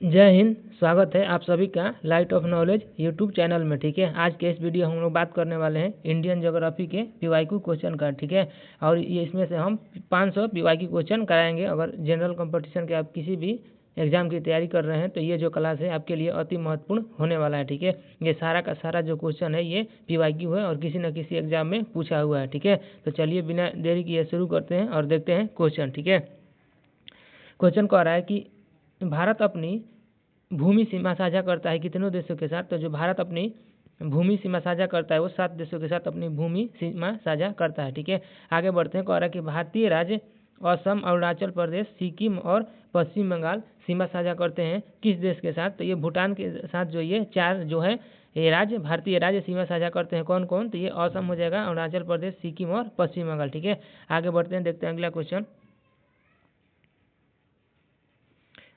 जय हिंद। स्वागत है आप सभी का light of knowledge YouTube channel में। ठीक है, आज के इस वीडियो हम लोग बात करने वाले हैं इंडियन ज्योग्राफी के पीवाईक्यू क्वेश्चन का। ठीक है, और ये इसमें से हम 500 पीवाईक्यू क्वेश्चन कराएंगे। अगर जनरल कंपटीशन के आप किसी भी एग्जाम की तैयारी कर रहे हैं तो ये जो क्लास है आपके लिए अति महत्वपूर्ण होने वाला है। ठीक है, ये सारा का सारा जो क्वेश्चन है ये पीवाईक्यू है और किसी न किसी एग्जाम में पूछा हुआ है। ठीक है, तो चलिए बिना देरी किए शुरू करते हैं और देखते हैं क्वेश्चन। ठीक है, क्वेश्चन कह रहा है कि भारत अपनी भूमि सीमा साझा करता है कितनों देशों के साथ। तो जो भारत अपनी भूमि सीमा साझा करता है वो 7 देशों के साथ अपनी भूमि सीमा साझा करता है। ठीक है, आगे बढ़ते हैं। कह रहा है कि भारतीय राज्य असम, अरुणाचल प्रदेश, सिक्किम और पश्चिम बंगाल सीमा साझा करते हैं किस देश के साथ। तो ये भूटान के साथ जो ये 4 जो है ये राज्य भारतीय राज्य सीमा साझा करते हैं। कौन कौन? तो ये असम हो जाएगा, अरुणाचल प्रदेश, सिक्किम और पश्चिम बंगाल। ठीक है, आगे बढ़ते हैं, देखते हैं अगला क्वेश्चन।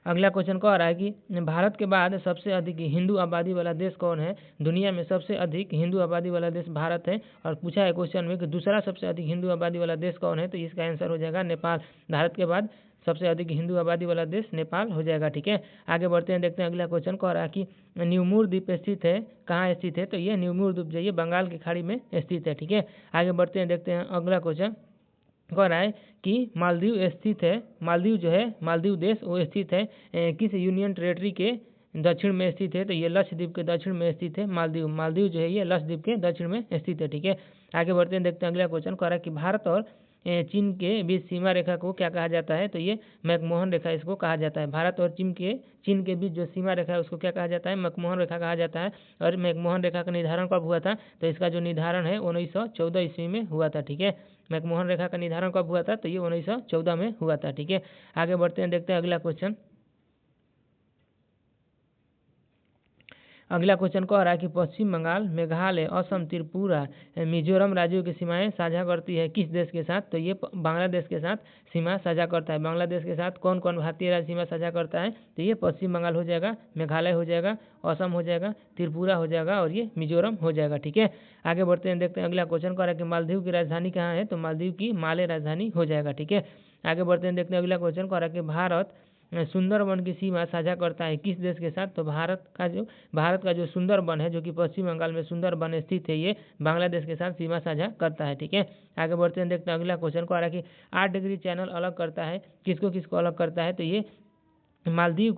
अगला क्वेश्चन कह रहा है कि भारत के बाद सबसे अधिक हिंदू आबादी वाला देश कौन है। दुनिया में सबसे अधिक हिंदू आबादी वाला देश भारत है। और पूछा है क्वेश्चन में कि दूसरा सबसे अधिक हिंदू आबादी वाला देश कौन है। तो इसका आंसर हो जाएगा नेपाल। भारत के बाद सबसे अधिक हिंदू आबादी वाला देश नेपाल हो जाएगा। ठीक है, आगे बढ़ते हैं, देखते हैं अगला क्वेश्चन। कह रहा है कि न्यूमूर द्वीप स्थित है, कहाँ स्थित है। तो ये न्यूमूर द्वीप जो ये बंगाल की खाड़ी में स्थित है। ठीक है, आगे बढ़ते हैं, देखते हैं अगला क्वेश्चन। कह रहा है कि मालदीव स्थित है, मालदीव जो है मालदीव देश वो स्थित है किस यूनियन टेरेटरी के दक्षिण में स्थित है। तो ये लक्षद्वीप के दक्षिण में स्थित है मालदीव। मालदीव जो है ये लक्षद्वीप के दक्षिण में स्थित है। ठीक है, आगे बढ़ते हैं, देखते हैं अगला क्वेश्चन। कह रहा है कि भारत और चीन के बीच सीमा रेखा को क्या कहा जाता है। तो ये मैकमोहन रेखा इसको कहा जाता है। भारत और चीन के बीच जो सीमा रेखा है उसको क्या कहा जाता है? मैकमोहन रेखा कहा जाता है। और मैकमोहन रेखा का निर्धारण कब हुआ था? तो इसका जो निर्धारण है 1914 ईस्वी में हुआ था। ठीक है, मैकमोहन रेखा का निर्धारण कब हुआ था? तो ये 1914 में हुआ था। ठीक है, आगे बढ़ते हैं, देखते हैं अगला क्वेश्चन। अगला क्वेश्चन कह रहा है कि पश्चिम बंगाल, मेघालय, असम, त्रिपुरा, मिजोरम राज्यों की सीमाएं साझा करती है किस देश के साथ। तो ये बांग्लादेश के साथ सीमा साझा करता है। बांग्लादेश के साथ कौन कौन भारतीय राज्य सीमा साझा करता है? तो ये पश्चिम बंगाल हो जाएगा, मेघालय हो जाएगा, असम हो जाएगा, त्रिपुरा हो जाएगा और ये मिजोरम हो जाएगा। ठीक है, आगे बढ़ते हैं, देखते हैं अगला क्वेश्चन। कह रहा है कि मालदीव की राजधानी कहाँ है। तो मालदीव की माले राजधानी हो जाएगा। ठीक है, आगे बढ़ते हैं, देखते हैं अगला क्वेश्चन। कह रहा है कि भारत सुंदरवन की सीमा साझा करता है किस देश के साथ। तो भारत का जो सुंदरवन है जो कि पश्चिम बंगाल में सुंदरवन स्थित है ये बांग्लादेश के साथ सीमा साझा करता है। ठीक है, आगे बढ़ते हैं, देखते हैं अगला क्वेश्चन। कह रहा है कि 8 डिग्री चैनल अलग करता है किसको किसको अलग करता है। तो ये मालदीव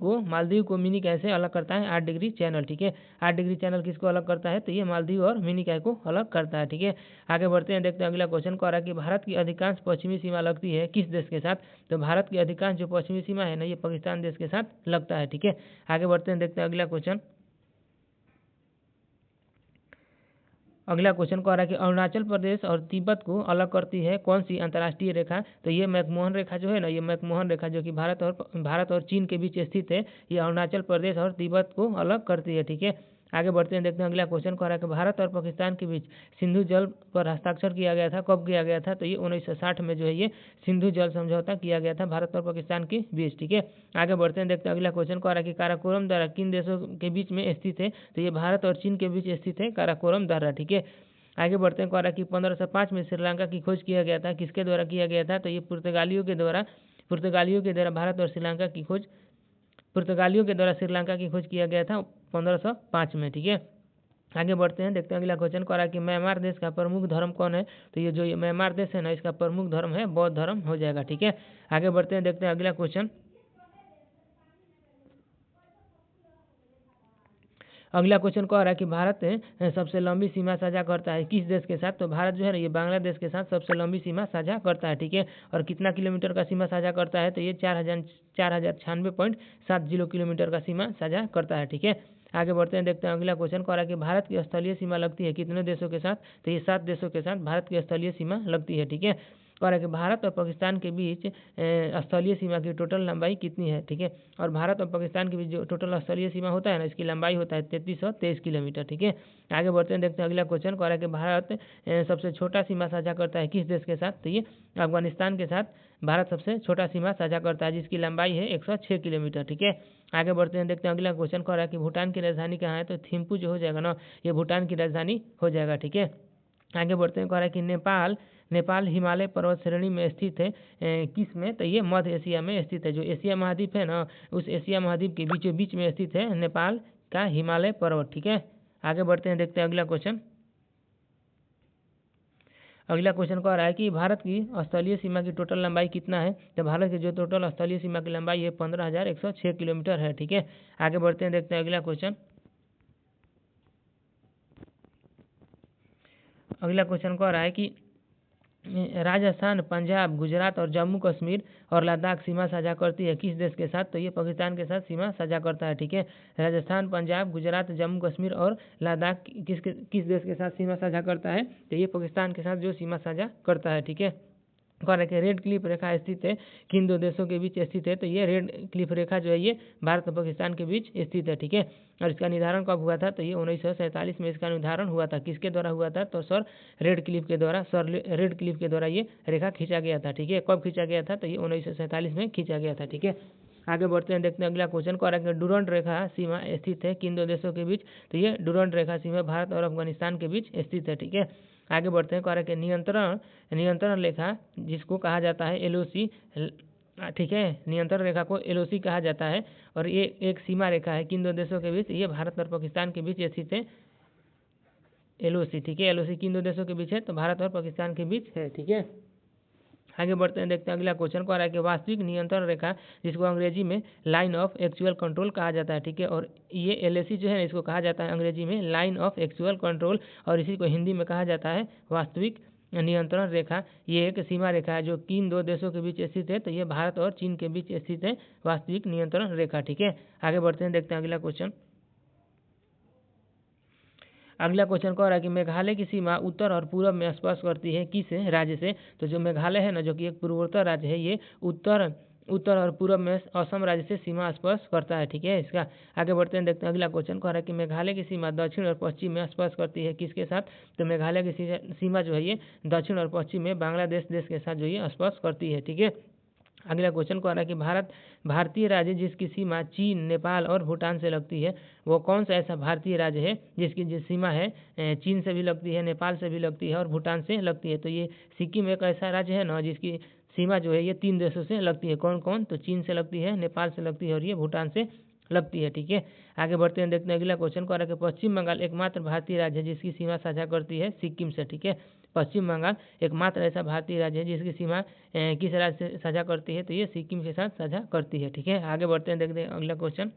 को मिनी काय से अलग करता है 8 डिग्री चैनल। ठीक है, 8 डिग्री चैनल किसको अलग करता है? तो ये मालदीव और मिनी काय को अलग करता है। ठीक है, आगे बढ़ते हैं, देखते हैं अगला क्वेश्चन। कह रहा है कि भारत की अधिकांश पश्चिमी सीमा लगती है किस देश के साथ। तो भारत की अधिकांश जो पश्चिमी सीमा है ना ये पाकिस्तान देश के साथ लगता है। ठीक है, आगे बढ़ते हैं, देखते हैं अगला क्वेश्चन। अगला क्वेश्चन कह रहा है कि अरुणाचल प्रदेश और तिब्बत को अलग करती है कौन सी अंतर्राष्ट्रीय रेखा। तो ये मैकमोहन रेखा जो है ना, ये मैकमोहन रेखा जो कि भारत और चीन के बीच स्थित है, ये अरुणाचल प्रदेश और तिब्बत को अलग करती है। ठीक है, आगे बढ़ते हैं, देखते हैं अगला क्वेश्चन। कह रहा है कि भारत और पाकिस्तान के बीच सिंधु जल पर हस्ताक्षर किया गया था, कब किया गया था। तो ये 1960 में जो है ये सिंधु जल समझौता किया गया था भारत और पाकिस्तान के बीच। ठीक है, आगे बढ़ते हैं, देखते हैं अगला क्वेश्चन। कह रहा है कि काराकोरम दर्रा किन देशों के बीच में स्थित है। तो ये भारत और चीन के बीच स्थित है काराकोरम दर्रा। ठीक है, आगे बढ़ते हैं। कह रहा है कि 1505 में श्रीलंका की खोज किया गया था, किसके द्वारा किया गया था। तो ये पुर्तगालियों के द्वारा भारत और श्रीलंका की खोज पुर्तगालियों के द्वारा श्रीलंका की खोज किया गया था 1505 में। ठीक है, आगे बढ़ते हैं, देखते हैं अगला क्वेश्चन। कह रहा है कि म्यांमार देश का प्रमुख धर्म कौन है। तो ये जो म्यांमार देश है ना इसका प्रमुख धर्म है बौद्ध धर्म हो जाएगा। ठीक है, आगे बढ़ते हैं, देखते हैं अगला क्वेश्चन। अगला क्वेश्चन कह रहा है कि भारत सबसे लंबी सीमा साझा करता है किस देश के साथ। तो भारत जो है ना ये बांग्लादेश के साथ सबसे लंबी सीमा साझा करता है। ठीक है, और कितना किलोमीटर का सीमा साझा करता है। तो ये 4096.70 किलोमीटर का सीमा साझा करता है। ठीक है, आगे बढ़ते हैं, देखते हैं अगला क्वेश्चन। कह रहा है कि भारत की स्थलीय सीमा लगती है कितने देशों के साथ। तो ये 7 देशों के साथ भारत की स्थलीय सीमा लगती है। ठीक है, कह रहा है कि भारत और पाकिस्तान के बीच स्थलीय सीमा की टोटल लंबाई कितनी है। ठीक है, और भारत और पाकिस्तान के बीच जो टोटल स्थलीय सीमा होता है ना इसकी लंबाई होता है 3323 किलोमीटर। ठीक है, आगे बढ़ते हैं, देखते हैं अगला क्वेश्चन। कह रहा है कि भारत सबसे छोटा सीमा साझा करता है किस देश के साथ। तो ये अफगानिस्तान के साथ भारत सबसे छोटा सीमा साझा करता है जिसकी लंबाई है 106 किलोमीटर। ठीक है, आगे बढ़ते हैं, देखते हैं अगला क्वेश्चन। कह रहा है कि भूटान की राजधानी कहाँ है। तो थिम्पू जो हो जाएगा ना ये भूटान की राजधानी हो जाएगा। ठीक है, आगे बढ़ते हैं। कह रहा है कि नेपाल हिमालय पर्वत श्रेणी में स्थित है किस में, तो ये मध्य एशिया में स्थित है। जो एशिया महाद्वीप है ना, उस एशिया महाद्वीप के बीचों बीच में स्थित है नेपाल का हिमालय पर्वत। ठीक है, आगे बढ़ते हैं, देखते हैं अगला क्वेश्चन। अगला क्वेश्चन कह रहा है कि भारत की स्थलीय सीमा की टोटल लंबाई कितना है। तो भारत की जो टोटल स्थलीय सीमा की लंबाई है 15,106 किलोमीटर है। ठीक है, आगे बढ़ते हैं, देखते हैं अगला क्वेश्चन। अगला क्वेश्चन कह रहा है कि राजस्थान, पंजाब, गुजरात और जम्मू कश्मीर और लद्दाख सीमा साझा करती है किस देश के साथ। तो ये पाकिस्तान के साथ सीमा साझा करता है। ठीक है, राजस्थान, पंजाब, गुजरात, जम्मू कश्मीर और लद्दाख किस देश के साथ सीमा साझा करता है। तो ये पाकिस्तान के साथ जो सीमा साझा करता है। ठीक है, कह रहे रेड क्लिफ रेखा स्थित है किन दो देशों के बीच स्थित है। तो ये रेड क्लिफ रेखा जो है ये भारत और पाकिस्तान के बीच स्थित है। ठीक है, और इसका निर्धारण कब हुआ था। तो ये 1947 में इसका निर्धारण हुआ था। किसके द्वारा हुआ था। तो सर रेड क्लिफ के द्वारा ये रेखा खींचा गया था। ठीक है, कब खींचा गया था। तो ये 1947 में खींचा गया था। ठीक है, आगे बढ़ते हैं, देखते हैं अगला क्वेश्चन। कह रहा है डुरंड रेखा सीमा स्थित है किन दो देशों के बीच। तो ये डुरंड रेखा सीमा भारत और अफगानिस्तान के बीच स्थित है। ठीक है, आगे बढ़ते हैं, कह रहा है कि नियंत्रण रेखा जिसको कहा जाता है एलओसी। ठीक है, नियंत्रण रेखा को एलओसी कहा जाता है और ये एक सीमा रेखा है किन दो देशों के बीच। ये भारत और पाकिस्तान के बीच स्थित है एलओसी। ठीक है, एलओसी किन दो देशों के बीच है। तो भारत और पाकिस्तान के बीच है। ठीक है, आगे बढ़ते हैं, देखते हैं अगला क्वेश्चन। कह रहा है कि वास्तविक नियंत्रण रेखा जिसको अंग्रेजी में लाइन ऑफ एक्चुअल कंट्रोल कहा जाता है। ठीक है, और ये एलएसी जो है ना, इसको कहा जाता है अंग्रेजी में लाइन ऑफ एक्चुअल कंट्रोल और इसी को हिंदी में कहा जाता है वास्तविक नियंत्रण रेखा। ये एक सीमा रेखा है जो किन दो देशों के बीच स्थित है। तो ये भारत और चीन के बीच स्थित है वास्तविक नियंत्रण रेखा। ठीक है, आगे बढ़ते हैं, देखते हैं अगला क्वेश्चन। अगला क्वेश्चन कह रहा है कि मेघालय की सीमा उत्तर और पूर्व में स्पर्श करती है किस राज्य से। तो जो मेघालय है ना, जो कि एक पूर्वोत्तर राज्य है, ये उत्तर और पूर्व में असम राज्य से सीमा स्पर्श करता है। ठीक है, इसका आगे बढ़ते हैं, देखते हैं अगला क्वेश्चन। कह रहा है कि मेघालय की सीमा दक्षिण और पश्चिम में स्पर्श करती है किसके साथ। तो मेघालय की सीमा जो है ये दक्षिण और पश्चिम में बांग्लादेश देश के साथ जो ये स्पर्श करती है। ठीक है, अगला क्वेश्चन कह रहा है कि भारतीय राज्य जिसकी सीमा चीन, नेपाल और भूटान से लगती है, वो कौन सा ऐसा भारतीय राज्य है जिसकी सीमा है चीन से भी लगती है, नेपाल से भी लगती है और भूटान से लगती है। तो ये सिक्किम एक ऐसा राज्य है ना जिसकी सीमा जो है ये 3 देशों से लगती है। कौन कौन। तो चीन से लगती है, नेपाल से लगती है और ये भूटान से लगती है। ठीक है, आगे बढ़ते हैं, देखते हैं अगला क्वेश्चन। कह रहा है कि पश्चिम बंगाल एकमात्र भारतीय राज्य है जिसकी सीमा साझा करती है सिक्किम से। ठीक है, पश्चिम बंगाल एकमात्र ऐसा भारतीय राज्य है जिसकी सीमा किस राज्य से साझा करती है। तो ये सिक्किम के साथ साझा करती है। ठीक है, आगे बढ़ते हैं, देखते हैं अगला क्वेश्चन।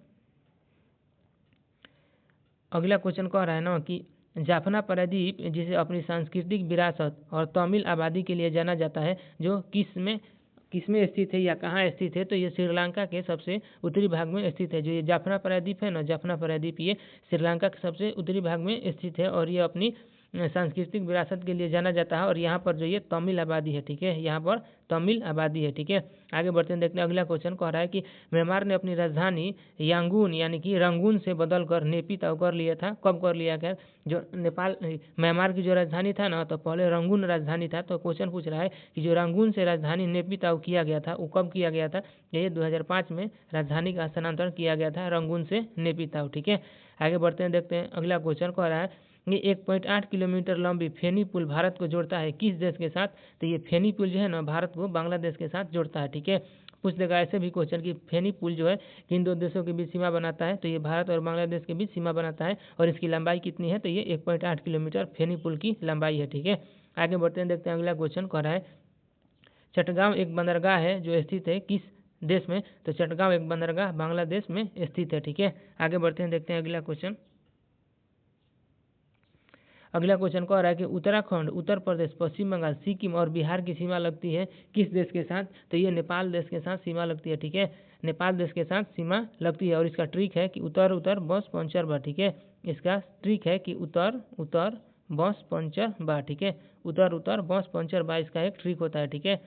अगला क्वेश्चन कह रहा है ना कि जाफना प्रायद्वीप जिसे अपनी सांस्कृतिक विरासत और तमिल आबादी के लिए जाना जाता है, जो किसमें स्थित है या कहाँ स्थित है। तो ये श्रीलंका के सबसे उत्तरी भाग में स्थित है। जो ये जाफना प्रायद्वीप है ना, जाफना प्रायद्वीप ये श्रीलंका के सबसे उत्तरी भाग में स्थित है और ये अपनी सांस्कृतिक विरासत के लिए जाना जाता है और यहाँ पर जो ये तमिल आबादी है। ठीक है, यहाँ पर तमिल आबादी है। ठीक है, आगे बढ़ते हैं, देखते हैं अगला क्वेश्चन। कह रहा है कि म्यांमार ने अपनी राजधानी यांगून यानी कि रंगून से बदलकर नेपिताव कर लिया था। कब कर लिया गया। जो म्यांमार की जो राजधानी था ना, तो पहले रंगून राजधानी था। तो क्वेश्चन पूछ रहा है कि जो रंगून से राजधानी नेपिताव किया गया था वो कब किया गया था। ये 2005 में राजधानी का स्थानांतरण किया गया था रंगून से नेपिताव। ठीक है, आगे बढ़ते हैं, देखते हैं अगला क्वेश्चन। कह रहा है ये 1.8 किलोमीटर लंबी फेनी पुल भारत को जोड़ता है किस देश के साथ। तो ये फेनी पुल जो है ना भारत को बांग्लादेश के साथ जोड़ता है। ठीक है, पूछ देगा ऐसे भी क्वेश्चन कि फेनी पुल जो है किन दो देशों के बीच सीमा बनाता है। तो ये भारत और बांग्लादेश के बीच सीमा बनाता है और इसकी लंबाई कितनी है। तो ये 1.8 किलोमीटर फेनी पुल की लंबाई है। ठीक है, आगे बढ़ते हैं, देखते हैं अगला क्वेश्चन। कह रहा है चटगांव एक बंदरगाह है जो स्थित है किस देश में। तो चटगांव एक बंदरगाह बांग्लादेश में स्थित है। ठीक है, आगे बढ़ते हैं, देखते हैं अगला क्वेश्चन। अगला क्वेश्चन कह रहा है कि उत्तराखंड, उत्तर प्रदेश, पश्चिम बंगाल, सिक्किम और बिहार की सीमा लगती है किस देश के साथ। तो ये नेपाल देश के साथ सीमा लगती है। ठीक है, नेपाल देश के साथ सीमा लगती है और इसका ट्रिक है कि उत्तर बस पंचर बा। ठीक है, इसका ट्रिक है कि उत्तर बस पंचर बा। ठीक है, उत्तर बस पंचर बा इसका एक ट्रिक होता है। ठीक है,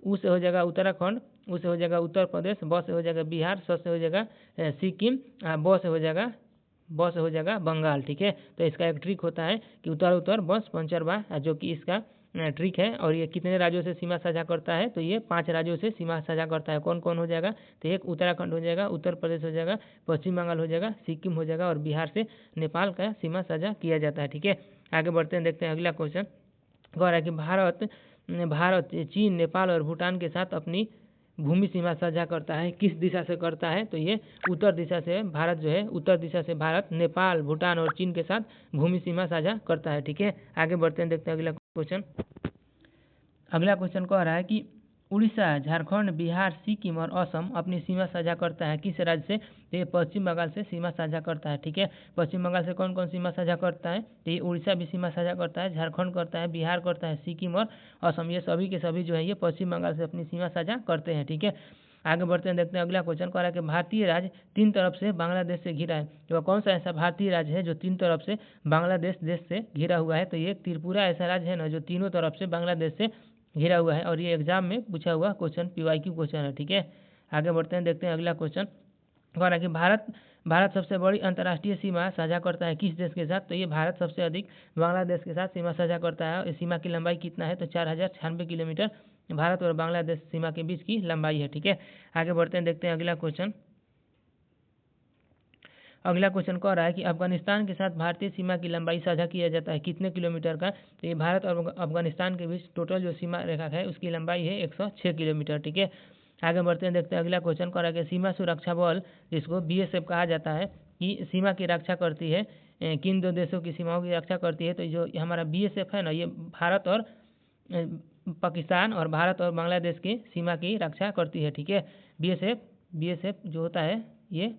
ऊ से हो जाएगा उत्तराखंड, ऊ से हो जाएगा उत्तर प्रदेश, ब से हो जाएगा बिहार, स से हो जाएगा सिक्किम, ब से हो जाएगा बंगाल। ठीक है, तो इसका एक ट्रिक होता है कि उत्तर बस पंचर बा, जो कि इसका ट्रिक है। और ये कितने राज्यों से सीमा साझा करता है। तो ये 5 राज्यों से सीमा साझा करता है। कौन कौन हो जाएगा। तो एक उत्तराखंड हो जाएगा, उत्तर प्रदेश हो जाएगा, पश्चिम बंगाल हो जाएगा, सिक्किम हो जाएगा और बिहार से नेपाल का सीमा साझा किया जाता है। ठीक है, आगे बढ़ते हैं, देखते हैं अगला क्वेश्चन। कह रहा है कि भारत चीन, नेपाल और भूटान के साथ अपनी भूमि सीमा साझा करता है। किस दिशा से करता है? तो ये उत्तर दिशा से भारत जो है, उत्तर दिशा से भारत नेपाल, भूटान और चीन के साथ भूमि सीमा साझा करता है। ठीक है, आगे बढ़ते हैं, देखते हैं अगला क्वेश्चन। अगला क्वेश्चन कह रहा है कि उड़ीसा, झारखंड, बिहार, सिक्किम और असम अपनी सीमा साझा करता है किस राज्य से? तो ये पश्चिम बंगाल से सीमा साझा करता है। ठीक है, पश्चिम बंगाल से कौन कौन सीमा साझा करता है? तो ये उड़ीसा भी सीमा साझा करता है, झारखंड करता है, बिहार करता है, सिक्किम और असम, ये सभी के सभी जो है ये पश्चिम बंगाल से अपनी सीमा साझा करते हैं। ठीक है, आगे बढ़ते हैं, देखते हैं अगला क्वेश्चन। कह रहा है कि भारतीय राज्य 3 तरफ से बांग्लादेश से घिरा है। तो कौन सा ऐसा भारतीय राज्य है जो 3 तरफ से बांग्लादेश देश से घिरा हुआ है? तो ये त्रिपुरा ऐसा राज्य है ना जो तीनों तरफ से बांग्लादेश से घिरा हुआ है, और ये एग्जाम में पूछा हुआ क्वेश्चन, PYQ क्वेश्चन है। ठीक है, आगे बढ़ते हैं, देखते हैं अगला क्वेश्चन। कह रहा है कि भारत सबसे बड़ी अंतर्राष्ट्रीय सीमा साझा करता है किस देश के साथ? तो ये भारत सबसे अधिक बांग्लादेश के साथ सीमा साझा करता है। इस सीमा की लंबाई कितना है? तो 4096 किलोमीटर भारत और बांग्लादेश सीमा के बीच की लंबाई है। ठीक है, आगे बढ़ते हैं, देखते हैं अगला क्वेश्चन। अगला क्वेश्चन कह रहा है कि अफगानिस्तान के साथ भारतीय सीमा की लंबाई साझा किया जाता है कितने किलोमीटर का? तो ये भारत और अफगानिस्तान के बीच टोटल जो सीमा रेखा है उसकी लंबाई है 106 किलोमीटर। ठीक है, आगे बढ़ते हैं, देखते हैं अगला क्वेश्चन। कह रहा है कि सीमा सुरक्षा बल, जिसको BSF कहा जाता है, कि सीमा की रक्षा करती है किन 2 देशों की सीमाओं की रक्षा करती है? तो जो हमारा BSF है ना, ये भारत और पाकिस्तान और भारत और बांग्लादेश की सीमा की रक्षा करती है। ठीक है, BSF जो होता है ये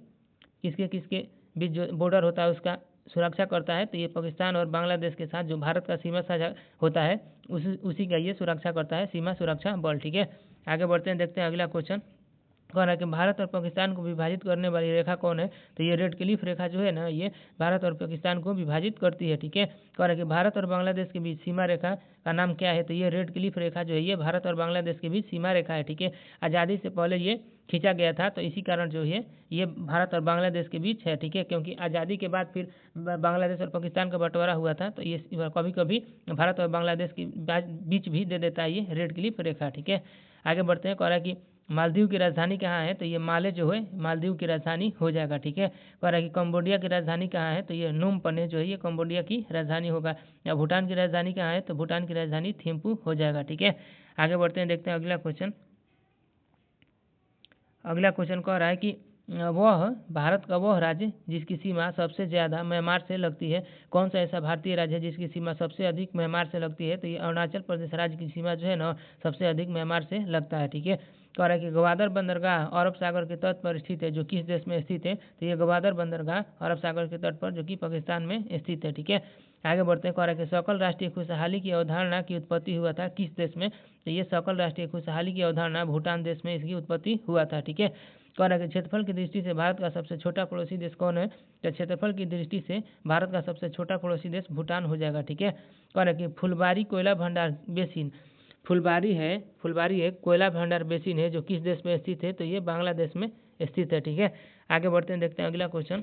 किसके किसके बीच जो बॉर्डर होता है उसका सुरक्षा करता है? तो ये पाकिस्तान और बांग्लादेश के साथ जो भारत का सीमा साझा होता है उसी का ये सुरक्षा करता है, सीमा सुरक्षा बल। ठीक है, आगे बढ़ते हैं, देखते हैं अगला क्वेश्चन। कह रहा है कि भारत और पाकिस्तान को विभाजित करने वाली रेखा कौन है? तो ये रेड क्लिफ रेखा जो है ना, ये भारत और पाकिस्तान को विभाजित करती है। ठीक है, कह रहा है कि भारत और बांग्लादेश के बीच सीमा रेखा का नाम क्या है? तो ये रेड क्लिफ रेखा जो है ये भारत और बांग्लादेश के बीच सीमा रेखा है। ठीक है, आज़ादी से पहले ये खींचा गया था, तो इसी कारण जो है ये भारत और बांग्लादेश के बीच है। ठीक है, क्योंकि आज़ादी के बाद फिर बांग्लादेश और पाकिस्तान का बंटवारा हुआ था, तो ये कभी कभी भारत और बांग्लादेश के बीच भी दे देता है ये रेड क्लिफ रेखा। ठीक है, आगे बढ़ते हैं। कह रहा है कि मालदीव की राजधानी कहाँ है? तो ये माले जो है मालदीव की राजधानी हो जाएगा। ठीक है, कह रहा है कि कंबोडिया की राजधानी कहाँ है? तो ये नोम पने जो है ये कंबोडिया की राजधानी होगा। या भूटान की राजधानी कहाँ है? तो भूटान की राजधानी थिम्पू हो जाएगा। ठीक है, आगे बढ़ते हैं, देखते हैं अगला क्वेश्चन। अगला क्वेश्चन कह रहा है कि वह भारत का वह राज्य जिसकी सीमा सबसे ज़्यादा म्यांमार से लगती है, कौन सा ऐसा भारतीय राज्य है जिसकी सीमा सबसे अधिक म्यांमार से लगती है? तो ये अरुणाचल प्रदेश राज्य की सीमा जो है ना सबसे अधिक म्यांमार से लगता है। ठीक है, कह रहा है कि ग्वादर बंदरगाह अरब सागर के तट पर स्थित है, जो किस देश में स्थित है? तो ये ग्वादर बंदरगाह अरब सागर के तट पर जो कि पाकिस्तान में स्थित है। ठीक है, आगे बढ़ते हैं। कह रहा है कि सकल राष्ट्रीय खुशहाली की अवधारणा की उत्पत्ति हुआ था किस देश में? तो ये सकल राष्ट्रीय खुशहाली की अवधारणा भूटान देश में इसकी उत्पत्ति हुआ था। ठीक है, कह रहा है कि क्षेत्रफल की दृष्टि से भारत का सबसे छोटा पड़ोसी देश कौन है? तो क्षेत्रफल की दृष्टि से भारत का सबसे छोटा पड़ोसी देश भूटान हो जाएगा। ठीक है, कह रहा है कि फुलबारी कोयला भंडार बेसिन, फुलबारी है कोयला भंडार बेसिन है जो किस देश में स्थित है? तो ये बांग्लादेश में स्थित है। ठीक है, आगे बढ़ते हैं, देखते हैं अगला क्वेश्चन।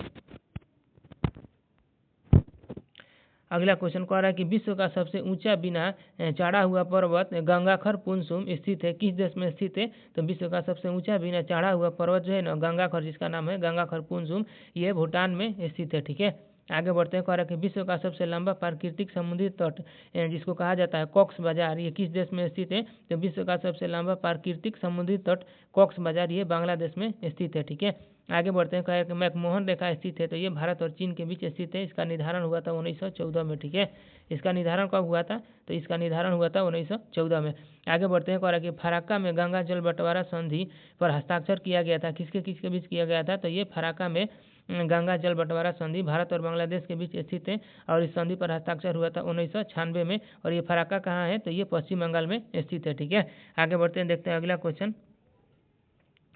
अगला क्वेश्चन कह रहा है कि विश्व का सबसे ऊंचा बिना चढ़ा हुआ पर्वत गंगाखर पुनसुम स्थित है किस देश में स्थित है? तो विश्व का सबसे ऊंचा बिना चढ़ा हुआ पर्वत जो है ना गंगाखर, जिसका नाम है गंगाखर पुनसुम, ये भूटान में स्थित है। ठीक है, आगे बढ़ते हैं। कह रहा है कि विश्व का सबसे लंबा प्राकृतिक समुद्री तट जिसको कहा जाता है कॉक्स बाजार, ये किस देश में स्थित है? तो विश्व का सबसे लंबा प्राकृतिक समुद्री तट कॉक्स बाजार ये बांग्लादेश में स्थित है। ठीक है, आगे बढ़ते हैं। कहा है कि मैकमोहन रेखा स्थित है, तो ये भारत और चीन के बीच स्थित है। इसका निर्धारण हुआ था 1914 में। ठीक है, इसका निर्धारण कब हुआ था? तो इसका निर्धारण हुआ था 1914 में। आगे बढ़ते हैं। कह रहा है कि फराक्का में गंगा जल बंटवारा संधि पर हस्ताक्षर किया गया था, किसके किसके बीच किया गया था? तो ये फराक्का में गंगा जल बंटवारा संधि भारत और बांग्लादेश के बीच स्थित है, और इस संधि पर हस्ताक्षर हुआ था 1996 में। और ये फराक्का कहाँ है? तो ये पश्चिम बंगाल में स्थित है। ठीक है, आगे बढ़ते हैं, देखते हैं अगला क्वेश्चन।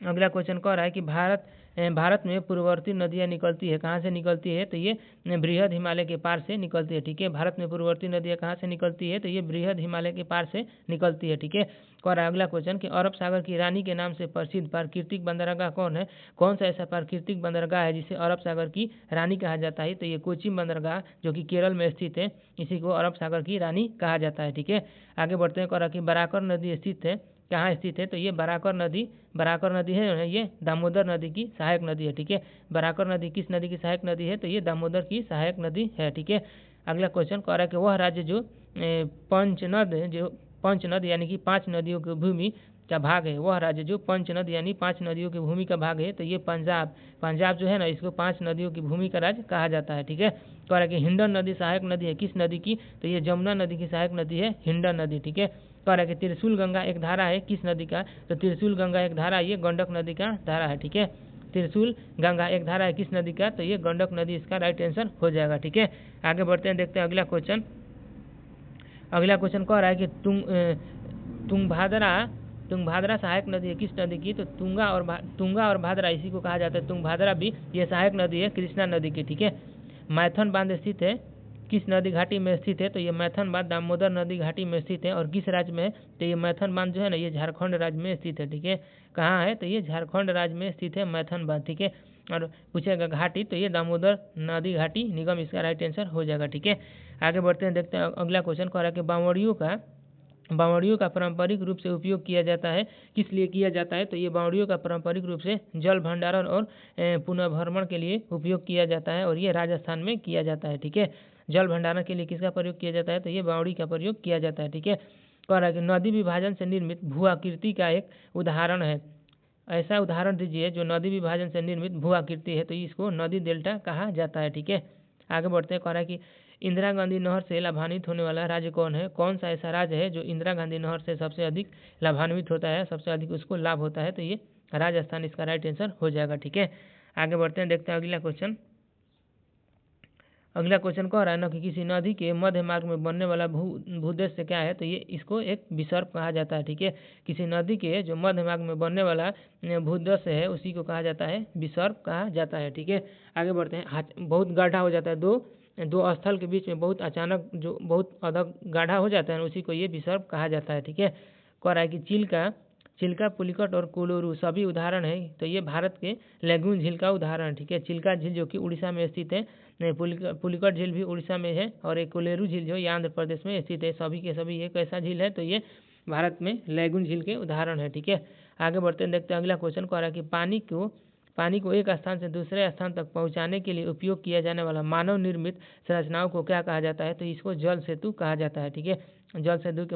अगला क्वेश्चन कह रहा है कि भारत में पूर्ववर्ती नदियाँ निकलती है, कहाँ से निकलती है? तो ये बृहद हिमालय के पार से निकलती है। ठीक है, भारत में पूर्ववर्ती नदियाँ कहाँ से निकलती है? तो ये बृहद हिमालय के पार से निकलती है। ठीक है, कह रहा है अगला क्वेश्चन कि अरब सागर की रानी के नाम से प्रसिद्ध प्राकृतिक बंदरगाह कौन है? कौन सा ऐसा प्राकृतिक बंदरगाह है जिसे अरब सागर की रानी कहा जाता है? तो ये कोचीन बंदरगाह जो कि केरल में स्थित है, इसी को अरब सागर की रानी कहा जाता है। ठीक है, आगे बढ़ते हैं। कह रहा है कि बराकर नदी स्थित है, कहाँ स्थित है? तो ये बराकर नदी है, ये दामोदर नदी की सहायक नदी है। ठीक है, बराकर नदी किस नदी की सहायक नदी है? तो ये दामोदर की सहायक नदी है। ठीक है, अगला क्वेश्चन कह रहा है कि वह राज्य जो पंचनद यानी कि 5 नदियों की भूमि का भाग है, वह राज्य जो पंचनद यानी 5 नदियों की भूमि का भाग है, तो ये पंजाब जो है ना, इसको 5 नदियों की भूमि का राज्य कहा जाता है। ठीक है, कह रहा है कि हिंडन नदी सहायक नदी है किस नदी की, तो ये जमुना नदी की सहायक नदी है हिंडन नदी। ठीक है, कह रहा है कि त्रिशूल गंगा एक धारा है किस नदी का, तो त्रिशूल गंगा एक धारा ये गंडक नदी का धारा है। ठीक है, त्रिशूल गंगा एक धारा है किस नदी का, तो ये गंडक नदी इसका राइट आंसर हो जाएगा। ठीक है, आगे बढ़ते हैं, देखते हैं अगला क्वेश्चन। अगला क्वेश्चन कह रहा है कि तुंगभाद्रा सहायक नदी है किस नदी की, तो तुंगा और भादरा इसी को कहा जाता है। तुंगभाद्रा भी ये सहायक नदी है कृष्णा नदी की। ठीक है, मैथन बांध स्थित है किस नदी घाटी में स्थित है, तो ये मैथन बांध दामोदर नदी घाटी में स्थित है। और किस राज्य में है, तो ये मैथन बांध जो है ना, ये झारखंड राज्य में स्थित है। ठीक है, कहाँ है, तो ये झारखंड राज्य में स्थित है मैथन बांध। ठीक है, और पूछेगा घाटी, तो ये दामोदर नदी घाटी निगम इसका राइट आंसर हो जाएगा। ठीक है, आगे बढ़ते हैं, देखते हैं अगला क्वेश्चन। कह रहा है कि बावड़ियों का पारंपरिक रूप से उपयोग किया जाता है किस लिए किया जाता है, तो ये बावड़ियों का पारंपरिक रूप से जल भंडारण और पुनर्भरण के लिए उपयोग किया जाता है, और ये राजस्थान में किया जाता है। ठीक है, जल भंडारण के लिए किसका प्रयोग किया जाता है, तो ये बावड़ी का प्रयोग किया जाता है। ठीक है, कह रहा है कि नदी विभाजन से निर्मित भू आकृति का एक उदाहरण है, ऐसा उदाहरण दीजिए जो नदी विभाजन से निर्मित भू आकृति है, तो इसको नदी डेल्टा कहा जाता है। ठीक है, आगे बढ़ते हैं। कह रहा है कि इंदिरा गांधी नहर से लाभान्वित होने वाला राज्य कौन है, कौन सा ऐसा राज्य है जो इंदिरा गांधी नहर से सबसे अधिक लाभान्वित होता है, सबसे अधिक उसको लाभ होता है, तो ये राजस्थान इसका राइट आंसर हो जाएगा। ठीक है, आगे बढ़ते हैं, देखते हैं अगला क्वेश्चन। अगला क्वेश्चन कह रहा है ना कि किसी नदी के मध्य मार्ग में बनने वाला भूदेश क्या है, तो ये इसको एक विसर्प कहा जाता है। ठीक है, किसी नदी के जो मध्य मार्ग में बनने वाला भूदेश है उसी को कहा जाता है विसर्प कहा जाता है। ठीक है, आगे बढ़ते हैं। बहुत गाढ़ा हो जाता है, दो स्थल के बीच में बहुत अचानक जो बहुत अधिक गाढ़ा हो जाता है उसी को ये विसर्प कहा जाता है। ठीक है, कह रहा है कि चिल्का, पुलिकट और कोलोरू सभी उदाहरण है, तो ये भारत के लेगून झील का उदाहरण है। ठीक है, चिल्का झील जो कि उड़ीसा में स्थित है, पुलिकट झील भी उड़ीसा में है, और एक कोलेरू झील जो ये आंध्र प्रदेश में स्थित है। सभी के सभी एक ऐसा झील है, तो ये भारत में लेगून झील के उदाहरण है। ठीक है, आगे बढ़ते हैं, देखते हैं अगला क्वेश्चन। कह रहा है कि पानी को एक स्थान से दूसरे स्थान तक पहुंचाने के लिए उपयोग किया जाने वाला मानव निर्मित संरचनाओं को क्या कहा जाता है, तो इसको जल सेतु कहा जाता है। ठीक है, जल सेतु के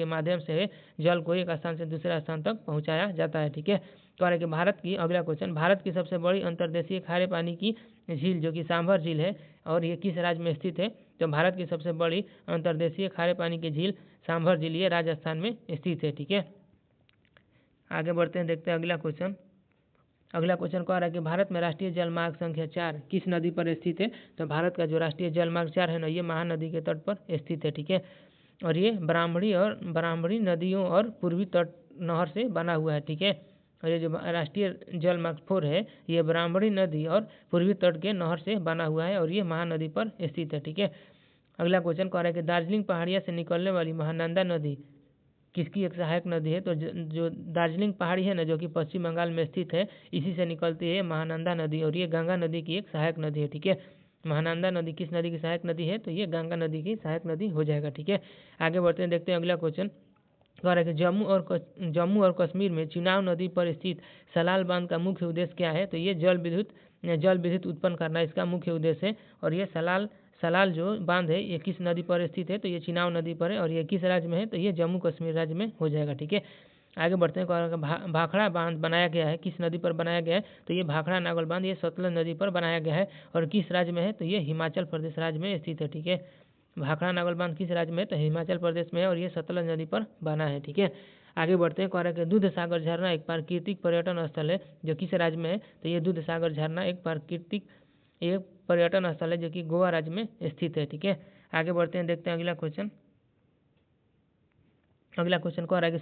माध्यम से जल को एक स्थान से दूसरे स्थान तक पहुंचाया जाता है। ठीक है, कह रहे कि अगला क्वेश्चन, भारत की सबसे बड़ी अंतर्देशीय खारे पानी की झील जो कि सांभर झील है, और ये किस राज्य में स्थित है, तो भारत की सबसे बड़ी अंतर्देशीय खारे पानी की झील सांभर झील ये राजस्थान में स्थित है। ठीक है, आगे बढ़ते हैं, देखते हैं अगला क्वेश्चन। अगला क्वेश्चन कह रहा है कि भारत में राष्ट्रीय जलमार्ग संख्या 4 किस नदी पर स्थित है, तो भारत का जो राष्ट्रीय जलमार्ग 4 है ना, ये महानदी के तट पर स्थित है। ठीक है, और ये ब्राह्मणी नदियों और पूर्वी तट नहर से बना हुआ है। ठीक है, और ये जो राष्ट्रीय जलमार्ग 4 है ये ब्राह्मणी नदी और पूर्वी तट के नहर से बना हुआ है, और ये महानदी पर स्थित है। ठीक है, अगला क्वेश्चन कह रहा है कि दार्जिलिंग पहाड़िया से निकलने वाली महानंदा नदी किसकी एक सहायक नदी है, तो जो दार्जिलिंग पहाड़ी है ना, जो कि पश्चिम बंगाल में स्थित है, इसी से निकलती है महानंदा नदी, और ये गंगा नदी की एक सहायक नदी है। ठीक है, महानंदा नदी किस नदी की सहायक नदी है, तो ये गंगा नदी की सहायक नदी हो जाएगा। ठीक है, आगे बढ़ते हैं, देखते हैं अगला क्वेश्चन। कह रहा है कि जम्मू और कश्मीर में चिनाब नदी पर स्थित सलाल बांध का मुख्य उद्देश्य क्या है, तो ये जल विद्युत उत्पन्न करना इसका मुख्य उद्देश्य है। और ये सलाल जो बांध है ये किस नदी पर स्थित है, तो ये चिनाब नदी पर है, और ये किस राज्य में है, तो ये जम्मू कश्मीर राज्य में हो जाएगा। ठीक है, आगे बढ़ते हैं। भाखड़ा बांध बनाया गया है किस नदी पर बनाया गया है, तो ये भाखड़ा नागल बांध ये सतलज नदी पर बनाया गया है, और किस राज्य में है, तो ये हिमाचल प्रदेश राज्य में स्थित है। ठीक है, भाखड़ा नागल बांध किस राज्य में है, तो हिमाचल प्रदेश में है, और ये सतलज नदी पर बना है। ठीक है, आगे बढ़ते हैं। कह रहा है कि दूध सागर झरना एक प्राकृतिक पर्यटन स्थल है जो किस राज्य में है, तो ये दूध सागर झरना एक पर्यटन स्थल है जो कि गोवा राज्य में स्थित है। ठीक है, आगे बढ़ते हैं, देखते हैं अगला क्वेश्चन। अगला क्वेश्चन कह रहा है कि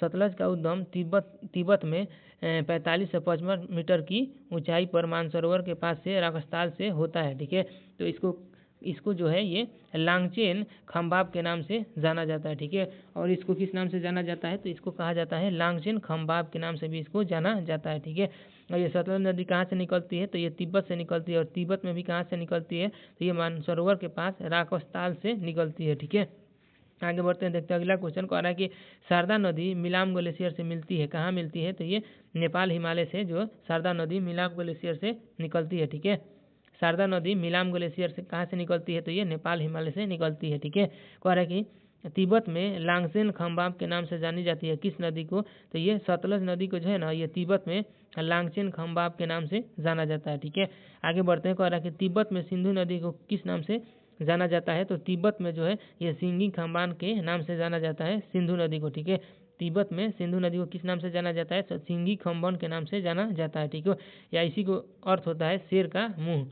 सतलज का उद्गम तिब्बत में 45 से 55 मीटर की ऊंचाई पर मानसरोवर के पास से राजस्थान से होता है। ठीक है, तो इसको जो है ये लांगचेन खम्बाब के नाम से जाना जाता है। ठीक है, और इसको किस नाम से जाना जाता है, तो इसको कहा जाता है लांगचेन खम्बाब के नाम से भी इसको जाना जाता है। ठीक है, और ये सतलज नदी कहाँ से निकलती है, तो ये तिब्बत से निकलती है, और तिब्बत में भी कहाँ से निकलती है, तो ये मानसरोवर के पास राजस्थान से निकलती है। ठीक है, आगे बढ़ते हैं, देखते हैं अगला क्वेश्चन। कह रहा है कि शारदा नदी मिलाम ग्लेशियर से मिलती है, कहाँ मिलती है, तो ये नेपाल हिमालय से जो शारदा नदी मिलाम ग्लेशियर से निकलती है। ठीक है, शारदा नदी मिलाम ग्लेशियर से कहाँ से निकलती है, तो ये नेपाल हिमालय से निकलती है। ठीक है, कह रहा है कि तिब्बत में लांगसेन खम्बाब के नाम से जानी जाती है किस नदी को, तो ये सतलज नदी को जो है ना ये तिब्बत में लांगसेन खम्बाब के नाम से जाना जाता है। ठीक है, आगे बढ़ते हैं। कह रहा है कि तिब्बत में सिंधु नदी को किस नाम से जाना जाता है, तो तिब्बत में जो है ये सिंगी खाम्बान के नाम से जाना जाता है सिंधु नदी को। ठीक है, तिब्बत में सिंधु नदी को किस नाम से जाना जाता है, सिंगी खम्बान के नाम से जाना जाता है। ठीक है, या इसी को अर्थ होता है शेर का मुंह।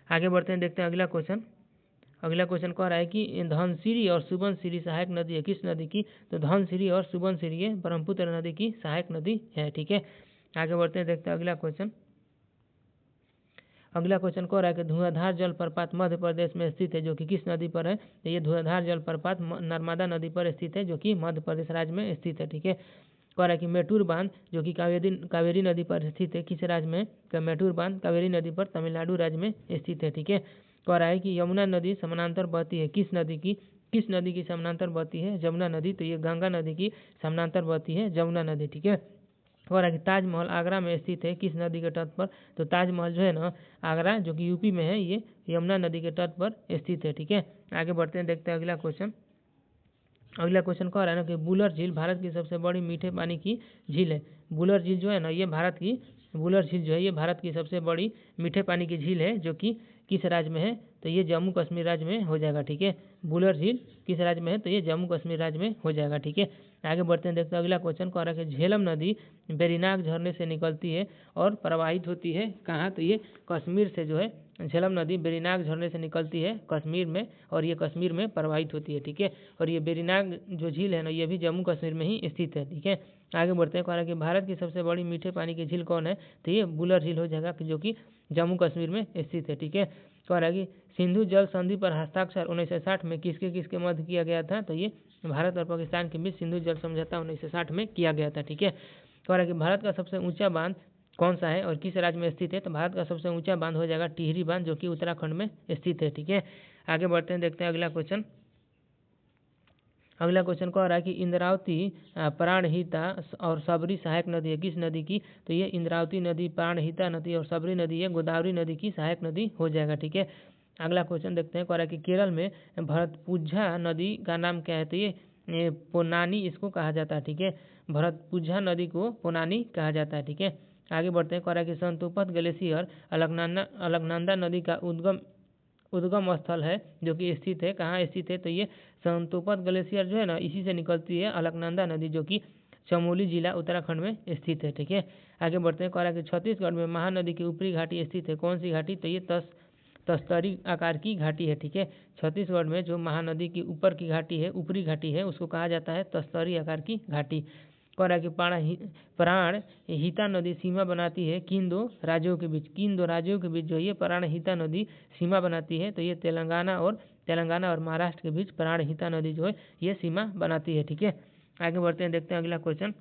आगे बढ़ते हैं, देखते हैं अगला क्वेश्चन। अगला क्वेश्चन कह रहा है कि धनसिरी और सुबनसिरी सहायक नदी है किस नदी की, तो धनसिरी और सुबनसिरी ये ब्रह्मपुत्र नदी की सहायक नदी है। ठीक है, आगे बढ़ते हैं, देखते हैं अगला क्वेश्चन। अगला क्वेश्चन कह रहा है कि धुआंधार जलप्रपात मध्य प्रदेश में स्थित है जो कि किस नदी पर है, तो ये धुआंधार जलप्रपात नर्मदा नदी पर स्थित है जो कि मध्य प्रदेश राज्य में स्थित है। ठीक है, कह रहा है कि मेटूर बांध जो कि कावेरी नदी पर स्थित है किस राज्य में, तो मेटूर बांध कावेरी नदी पर तमिलनाडु राज्य में स्थित है। ठीक है, कह रहा है कि यमुना नदी समानांतर बहती है किस नदी की समानांतर बहती है, जमुना नदी, तो ये गंगा नदी की समानांतर बहती है जमुना नदी। ठीक है, और कि ताजमहल आगरा में स्थित है किस नदी के तट पर, तो ताजमहल जो है ना आगरा जो कि यूपी में है ये यमुना नदी के तट पर स्थित है। ठीक है, आगे बढ़ते हैं, देखते हैं अगला क्वेश्चन। अगला क्वेश्चन कह रहा है ना कि बुलर झील भारत की सबसे बड़ी मीठे पानी की झील है। बुलर झील जो है ना ये बुलर झील जो है ये भारत की सबसे बड़ी मीठे पानी की झील है जो कि किस राज्य में है, तो ये जम्मू कश्मीर राज्य में हो जाएगा। ठीक है, बुलर झील किस राज्य में है, तो ये जम्मू कश्मीर राज्य में हो जाएगा। ठीक है, आगे बढ़ते हैं, देखते हैं अगला क्वेश्चन। कह रहा है कि झेलम नदी बेरीनाग झरने से निकलती है और प्रवाहित होती है कहाँ, तो ये कश्मीर से जो है झेलम नदी बेरीनाग झरने से निकलती है कश्मीर में और ये कश्मीर में प्रवाहित होती है। ठीक है, और ये बेरीनाग जो झील है ना ये भी जम्मू कश्मीर में ही स्थित है। ठीक है, आगे बढ़ते हैं। कह रहा है कि भारत की सबसे बड़ी मीठे पानी की झील कौन है, तो ये बुलर झील हो जाएगा जो कि जम्मू कश्मीर में स्थित है। ठीक है, कह रहा है कि सिंधु जल संधि पर हस्ताक्षर 1960 में किसके मध्य किया गया था, तो ये भारत और पाकिस्तान के बीच सिंधु जल समझौता 1960 में किया गया था। ठीक है, कह रहा है कि भारत का सबसे ऊंचा बांध कौन सा है और किस राज्य में स्थित है, तो भारत का सबसे ऊंचा बांध हो जाएगा टिहरी बांध जो कि उत्तराखंड में स्थित है। ठीक है, आगे बढ़ते हैं, देखते हैं अगला क्वेश्चन। अगला क्वेश्चन कह रहा है कि इंद्रावती प्राणहिता और सबरी सहायक नदी है किस नदी की, तो ये इंद्रावती नदी, प्राणहिता नदी और सबरी नदी है गोदावरी नदी की सहायक नदी हो जाएगा। ठीक है, अगला क्वेश्चन देखते हैं। कह रहा है कि केरल में भरतपुझा नदी का नाम क्या है, तो ये पोनानी इसको कहा जाता है। ठीक है, भरतपुझा नदी को पोनानी कहा जाता है। ठीक है, आगे बढ़ते हैं। कह रहा है कि संतोपत ग्लेशियर अलकनंदा नदी का उद्गम स्थल है जो कि स्थित है कहाँ स्थित है, तो ये संतोपत ग्लेशियर जो है ना इसी से निकलती है अलकनंदा नदी जो कि चमोली जिला उत्तराखंड में स्थित है। ठीक है, आगे बढ़ते हैं। कह रहा है कि छत्तीसगढ़ में महानदी की ऊपरी घाटी स्थित है कौन सी घाटी, तो ये तस्तरी आकार की घाटी है। ठीक है, छत्तीसगढ़ में जो महानदी की ऊपर की घाटी है, ऊपरी घाटी है, उसको कहा जाता है तस्तरी आकार की घाटी। कह रहा है कि प्राणहिता नदी सीमा बनाती है किन दो राज्यों के बीच जो ये प्राणहिता नदी सीमा बनाती है, तो ये तेलंगाना और महाराष्ट्र के बीच प्राणहिता नदी जो है ये सीमा बनाती है। ठीक है, आगे बढ़ते हैं, देखते हैं अगला क्वेश्चन।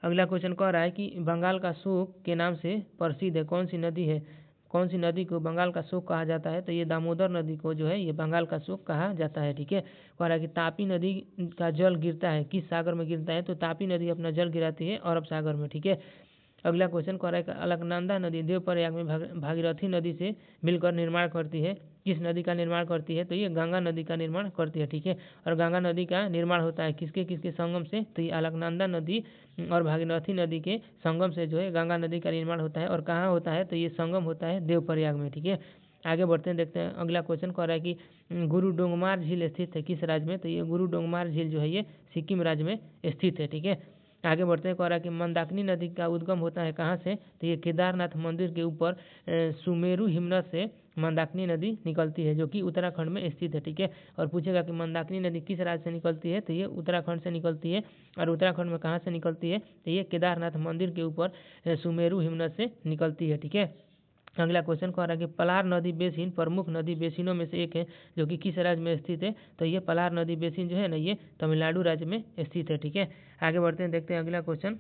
अगला क्वेश्चन कह रहा है कि बंगाल का शोक के नाम से प्रसिद्ध है कौन सी नदी को बंगाल का शोक कहा जाता है, तो ये दामोदर नदी को जो है ये बंगाल का शोक कहा जाता है। ठीक है, कह रहा है कि तापी नदी का जल गिरता है किस सागर में गिरता है, तो तापी नदी अपना जल गिराती है अरब सागर में। ठीक है, अगला क्वेश्चन कह रहा है कि अलकनंदा नदी देवप्रयाग में भागीरथी नदी से मिलकर निर्माण करती है किस नदी का निर्माण करती है, तो ये गंगा नदी का निर्माण करती है। ठीक है, और गंगा नदी का निर्माण होता है किसके संगम से, तो ये अलकनंदा नदी और भागीरथी नदी के संगम से जो है गंगा नदी का निर्माण होता है और कहाँ होता है, तो ये संगम होता है देवप्रयाग में। ठीक है, आगे बढ़ते हैं, देखते हैं अगला क्वेश्चन कह रहा है कि गुरु डोंगमार झील स्थित है किस राज्य में, तो ये गुरु डोंगमार झील जो है ये सिक्किम राज्य में स्थित है। ठीक है, आगे बढ़ते हैं। कह रहा है कि मंदाकिनी नदी का उद्गम होता है कहाँ से, तो ये केदारनाथ मंदिर के ऊपर सुमेरु हिमनद से मंदाकिनी नदी निकलती है जो कि उत्तराखंड में स्थित है। ठीक है, और पूछेगा कि मंदाकिनी नदी किस राज्य से निकलती है, तो ये उत्तराखंड से निकलती है और उत्तराखंड में कहाँ से निकलती है, तो ये केदारनाथ मंदिर के ऊपर सुमेरु हिमनद से निकलती है। ठीक है, अगला क्वेश्चन कह रहा है कि पलार नदी बेसिन प्रमुख नदी बेसिनों में से एक है जो कि किस राज्य में स्थित है, तो ये पलार नदी बेसिन जो है ना ये तमिलनाडु राज्य में स्थित है। ठीक है, आगे बढ़ते हैं, देखते हैं अगला क्वेश्चन।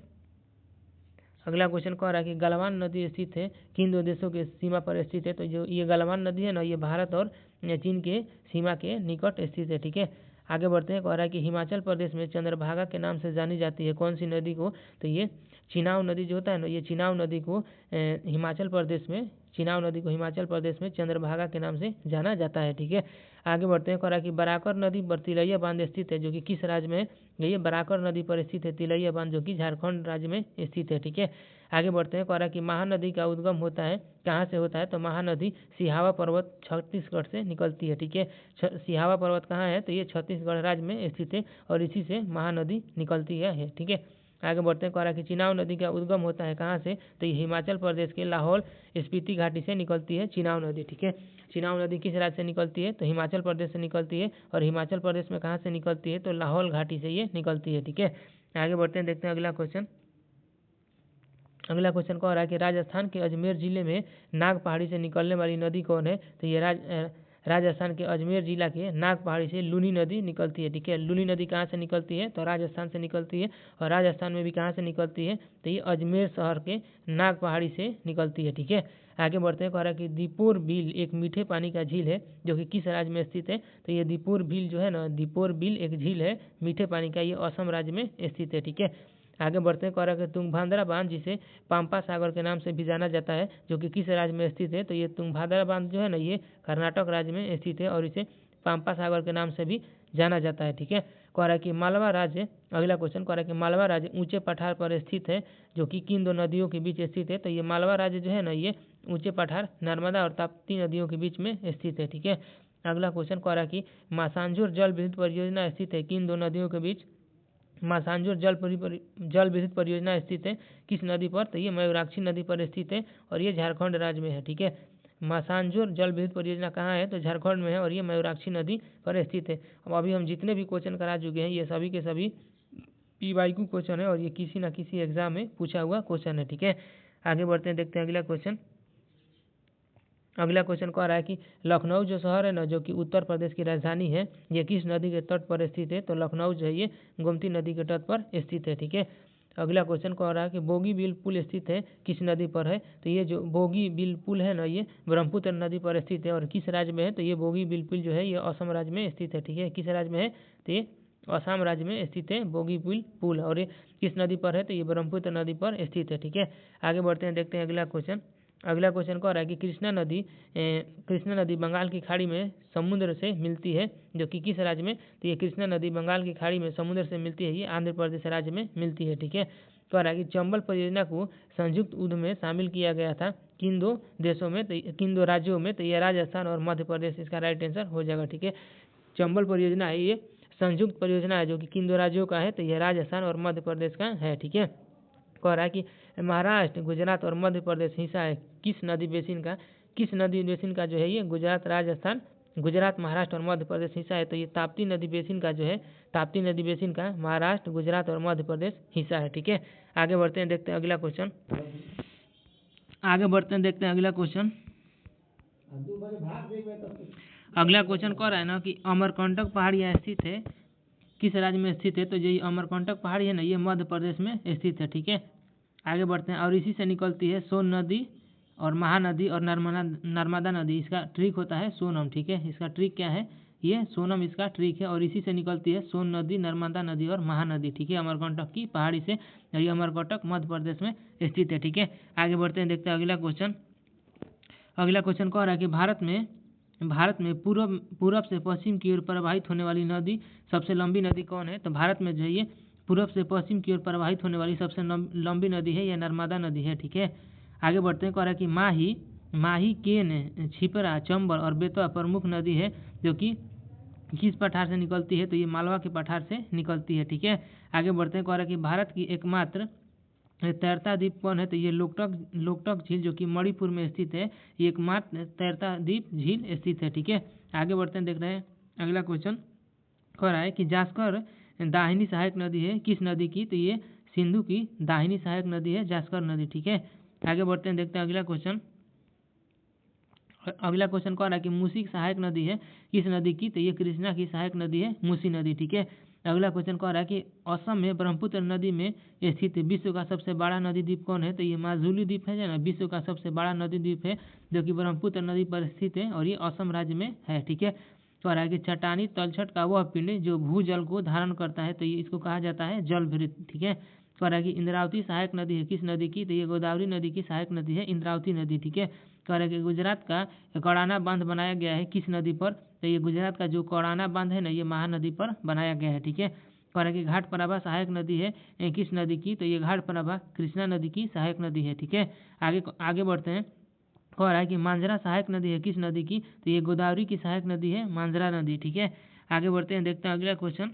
अगला क्वेश्चन कह रहा है कि गलवान नदी स्थित है किन दो देशों के सीमा पर स्थित है, तो जो ये गलवान नदी है ना ये भारत और चीन के सीमा के निकट स्थित है। ठीक है, आगे बढ़ते हैं। कह रहा है कि हिमाचल प्रदेश में चंद्रभागा के नाम से जानी जाती है कौन सी नदी को, तो ये चिनाब नदी जो होता है ना, ये चिनाब नदी को हिमाचल प्रदेश में चंद्रभागा के नाम से जाना जाता है। ठीक है, आगे बढ़ते हैं। कह कि बराकर नदी पर तिलैया बांध स्थित है, जो कि किस राज्य में? ये बराकर नदी पर स्थित है तिलैया बांध, जो कि झारखंड राज्य में स्थित है। ठीक है, आगे बढ़ते हैं। कह कि महानदी का उद्गम होता है, कहाँ से होता है? तो महानदी सिहावा पर्वत छत्तीसगढ़ से निकलती है। ठीक है, सिहावा पर्वत कहाँ है? तो ये छत्तीसगढ़ राज्य में स्थित है और इसी से महानदी निकलती है। ठीक है, आगे बढ़ते हैं। कह कि चिनाब नदी का उद्गम होता है कहाँ से? तो ये हिमाचल प्रदेश के लाहौल स्पीति घाटी से निकलती है चिनाब नदी। ठीक है, चिनाब नदी किस राज्य से निकलती है? तो हिमाचल प्रदेश से निकलती है, और हिमाचल प्रदेश में कहाँ से निकलती है? तो लाहौल घाटी से ये निकलती है। ठीक है, आगे बढ़ते हैं, देखते हैं अगला क्वेश्चन। अगला क्वेश्चन कह रहा है कि राजस्थान के अजमेर जिले में नाग पहाड़ी से निकलने वाली नदी कौन है? तो ये राजस्थान के अजमेर जिला के नाग पहाड़ी से लूनी नदी निकलती है। ठीक है, लूनी नदी कहाँ से निकलती है? तो राजस्थान से निकलती है, और राजस्थान में भी कहाँ से निकलती है? तो ये अजमेर शहर के नाग पहाड़ी से निकलती है। ठीक है, आगे बढ़ते हैं। कह रहा है कि दीपोर बिल एक मीठे पानी का झील है, जो कि किस राज्य में स्थित है? तो ये दीपोर बिल जो है ना, दीपोर बिल एक झील है मीठे पानी का, ये असम राज्य में स्थित है। ठीक है, आगे बढ़ते हैं। कह रहा है कि तुंगभाद्रा बांध, जिसे पाम्पा सागर के नाम से भी जाना जाता है, जो कि किस राज्य में स्थित है? तो ये तुंगभाद्रा बांध जो है ना, ये कर्नाटक राज्य में स्थित है, और इसे पाम्पा सागर के नाम से भी जाना जाता है। ठीक है, कह रहा है कि मालवा राज्य, अगला क्वेश्चन कह रहा है कि मालवा राज्य ऊंचे पठार पर स्थित है, जो कि किन दो नदियों के बीच स्थित है? तो ये मालवा राज्य जो है ना, ये ऊंचे पठार नर्मदा और ताप्ती नदियों के बीच में स्थित है। ठीक है, अगला क्वेश्चन कह रहा है कि मासांजोर जल विद्युत परियोजना स्थित है किन दो नदियों के बीच? मासांजोर जल विद्युत परियोजना स्थित है किस नदी पर? तो ये मयूराक्षी नदी पर स्थित है, और ये झारखंड राज्य में है। ठीक है, मासांजोर जल विद्युत परियोजना कहाँ है? तो झारखंड में है, और ये मयूराक्षी नदी पर स्थित है। अब अभी हम जितने भी क्वेश्चन करा चुके हैं, ये सभी के सभी PYQ क्वेश्चन है, और ये किसी न किसी एग्जाम में पूछा हुआ क्वेश्चन है। ठीक है, आगे बढ़ते हैं, देखते हैं अगला क्वेश्चन। अगला क्वेश्चन कह रहा है कि लखनऊ जो शहर है ना, जो कि उत्तर प्रदेश की राजधानी है, ये किस नदी के तट पर स्थित है? तो लखनऊ जो है ये गोमती नदी के तट पर स्थित है। ठीक है, अगला क्वेश्चन कह रहा है कि बोगीबील पुल स्थित है किस नदी पर है? तो ये जो बोगीबील पुल है ना, ये ब्रह्मपुत्र नदी पर स्थित है, और किस राज्य में है? तो ये बोगीबील पुल जो है ये असम राज्य में स्थित है। ठीक है, किस राज्य में है? तो ये असम राज्य में स्थित है बोगीबील पुल, और ये किस नदी पर है? तो ये ब्रह्मपुत्र नदी पर स्थित है। ठीक है, आगे बढ़ते हैं, देखते हैं अगला क्वेश्चन। अगला क्वेश्चन कह रहा है कि कृष्णा नदी बंगाल की खाड़ी में समुद्र से मिलती है, जो कि किस राज्य में? तो ये कृष्णा नदी बंगाल की खाड़ी में समुद्र से मिलती है, ये आंध्र प्रदेश राज्य में मिलती है। ठीक है, कह रहा है कि चंबल परियोजना को संयुक्त युद्ध में शामिल किया गया था किन दो देशों में? किन दो राज्यों में? तो ये राजस्थान और मध्य प्रदेश, इसका राइट आंसर हो जाएगा। ठीक है, चंबल परियोजना है ये संयुक्त परियोजना है, जो कि किन दो राज्यों का है? तो यह राजस्थान और मध्य प्रदेश का है। ठीक है, कह रहा है कि महाराष्ट्र, गुजरात और मध्य प्रदेश हिस्सा है किस नदी बेसिन का? किस नदी बेसिन का जो है ये गुजरात, राजस्थान, गुजरात, महाराष्ट्र और मध्य प्रदेश हिस्सा है। तो ये ताप्ती नदी बेसिन का जो है, ताप्ती नदी बेसिन का महाराष्ट्र, गुजरात और मध्य प्रदेश हिस्सा है। ठीक है, आगे बढ़ते हैं, देखते हैं अगला क्वेश्चन। अगला क्वेश्चन कह रहा है ना कि अमरकंटक पहाड़ी यहाँ स्थित है किस राज्य में स्थित है? तो ये अमरकंटक पहाड़ी है ना, ये मध्य प्रदेश में स्थित है। ठीक है, आगे बढ़ते हैं। और इसी से निकलती है सोन नदी और महानदी और नर्मदा नदी, इसका ट्रिक होता है सोनम। ठीक है, इसका ट्रिक क्या है? ये सोनम इसका ट्रिक है, और इसी से निकलती है सोन नदी, नर्मदा नदी और महानदी। ठीक है, अमरकंटक की पहाड़ी से, और ये अमरकंटक मध्य प्रदेश में स्थित है। ठीक है, आगे बढ़ते हैं, देखते हैं अगला क्वेश्चन। अगला क्वेश्चन कह रहा है कि भारत में पूरब से पश्चिम की ओर प्रवाहित होने वाली नदी, सबसे लंबी नदी कौन है? तो भारत में जो है ये पूरब से पश्चिम की ओर प्रवाहित होने वाली सबसे लंबी नदी है यह नर्मदा नदी है। ठीक है, आगे बढ़ते हैं। कह रहा है कि माही, केन, छिपरा, चंबल और बेतवा प्रमुख नदी है, जो कि किस पठार से निकलती है? तो ये मालवा के पठार से निकलती है। ठीक है, आगे बढ़ते हैं। कह रहा है कि भारत की एकमात्र तैरता द्वीप कौन है? तो ये लोकटक झील, जो कि मणिपुर में स्थित है, ये एकमात्र तैरता द्वीप झील स्थित है। ठीक है, आगे बढ़ते हैं, देख रहे हैं अगला क्वेश्चन। कह रहा है कि जास्कर दाहिनी सहायक नदी है किस नदी की? तो ये सिंधु की दाहिनी सहायक नदी है जास्कर नदी। ठीक है, आगे बढ़ते हैं, देखते हैं अगला क्वेश्चन। अगला क्वेश्चन कह रहा है कि मूसी की सहायक नदी है किस नदी की? तो ये कृष्णा की सहायक नदी है मूसी नदी। ठीक है, अगला क्वेश्चन कह रहा है कि असम में ब्रह्मपुत्र नदी में स्थित विश्व का सबसे बड़ा नदी द्वीप कौन है? तो ये माजुली द्वीप है ना, विश्व का सबसे बड़ा नदी द्वीप है, जो कि ब्रह्मपुत्र नदी पर स्थित है, और ये असम राज्य में है। ठीक है, कह रहा है कि चट्टानी तलछट का वह पिंड जो भूजल को धारण करता है, तो ये इसको कहा जाता है जलभृत। ठीक है, कह रहा है कि इंद्रावती सहायक नदी है किस नदी की, तो ये गोदावरी नदी की सहायक नदी है इंद्रावती नदी। ठीक है। कह रहा है कि गुजरात का कड़ाना बांध बनाया गया है किस नदी पर, तो ये गुजरात का जो कड़ाना बांध है ना ये महानदी पर बनाया गया है। ठीक है। कह रहा है कि घाटप्रभा सहायक नदी है किस नदी की, तो ये घाटप्रभा कृष्णा नदी की सहायक नदी है। ठीक है। आगे बढ़ते हैं। कह रहा है कि मांजरा सहायक नदी है किस नदी की, तो ये गोदावरी की सहायक नदी है मांजरा नदी। ठीक है। आगे बढ़ते हैं, देखते हैं अगला क्वेश्चन।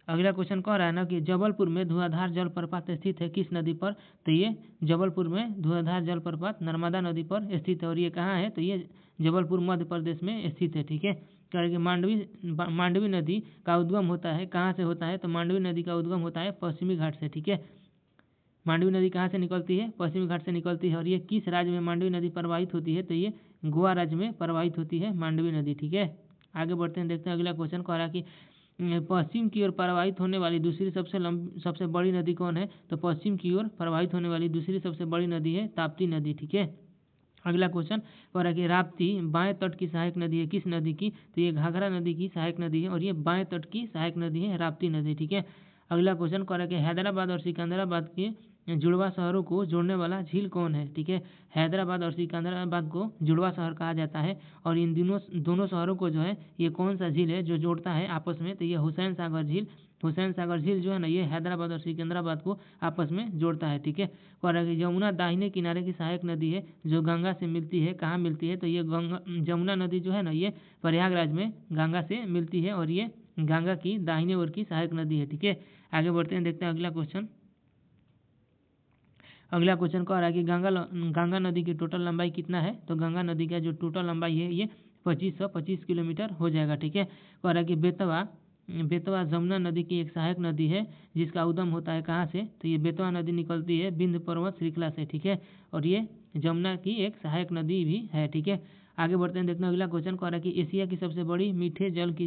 अगला क्वेश्चन कह रहा है ना कि जबलपुर में धुआंधार जलप्रपात स्थित है किस नदी पर, तो ये जबलपुर में धुआंधार जलप्रपात नर्मदा नदी पर स्थित है। और ये कहाँ है, तो ये जबलपुर मध्य प्रदेश में स्थित है। ठीक है। कह रहे कि मांडवी नदी का उद्गम होता है कहाँ से होता है, तो मांडवी नदी का उद्गम होता है पश्चिमी घाट से। ठीक है। मांडवी नदी कहाँ से निकलती है, पश्चिमी घाट से निकलती है। और ये किस राज्य में मांडवी नदी प्रवाहित होती है, तो ये गोवा राज्य में प्रवाहित होती है मांडवी नदी। ठीक है। आगे बढ़ते हैं, देखते हैं अगला क्वेश्चन। कह रहा है कि पश्चिम की ओर प्रवाहित होने वाली दूसरी सबसे बड़ी नदी कौन है, तो पश्चिम की ओर प्रवाहित होने वाली दूसरी सबसे बड़ी नदी है ताप्ती नदी। ठीक है। अगला क्वेश्चन कह रहा है कि राप्ती बाएं तट की सहायक नदी है किस नदी की, तो ये घाघरा नदी की सहायक नदी है। और ये बाएं तट की सहायक नदी है राप्ती नदी। ठीक है। अगला क्वेश्चन कह रहा है कि हैदराबाद और सिकंदराबाद के जुड़वा शहरों को जोड़ने वाला झील कौन है। ठीक है। हैदराबाद और सिकंदराबाद को जुड़वा शहर कहा जाता है। और इन दोनों शहरों को जो है ये कौन सा झील है जो जोड़ता है आपस में, तो ये हुसैन सागर झील। हुसैन सागर झील जो है ना ये हैदराबाद और सिकंदराबाद को आपस में जोड़ता है। ठीक है। कह रहा है कि यमुना दाहिने किनारे की सहायक नदी है जो गंगा से मिलती है, कहाँ मिलती है, तो ये जमुना नदी जो है ना ये प्रयागराज में गंगा से मिलती है और ये गंगा की दाहिने ओर की सहायक नदी है। ठीक है। आगे बढ़ते हैं, देखते हैं अगला क्वेश्चन। अगला क्वेश्चन कह रहा है कि गंगा नदी की टोटल लंबाई कितना है, तो गंगा नदी का जो टोटल लंबाई है ये 2525 किलोमीटर हो जाएगा। ठीक है। कह रहा है कि बेतवा जमुना नदी की एक सहायक नदी है जिसका उद्गम होता है कहाँ से, तो ये बेतवा नदी निकलती है विंध्य पर्वत श्रृंखला से। ठीक है। और ये जमुना की एक सहायक नदी भी है। ठीक है। आगे बढ़ते हैं, देखते हैं अगला क्वेश्चन। कह रहा है कि एशिया की सबसे बड़ी मीठे जल की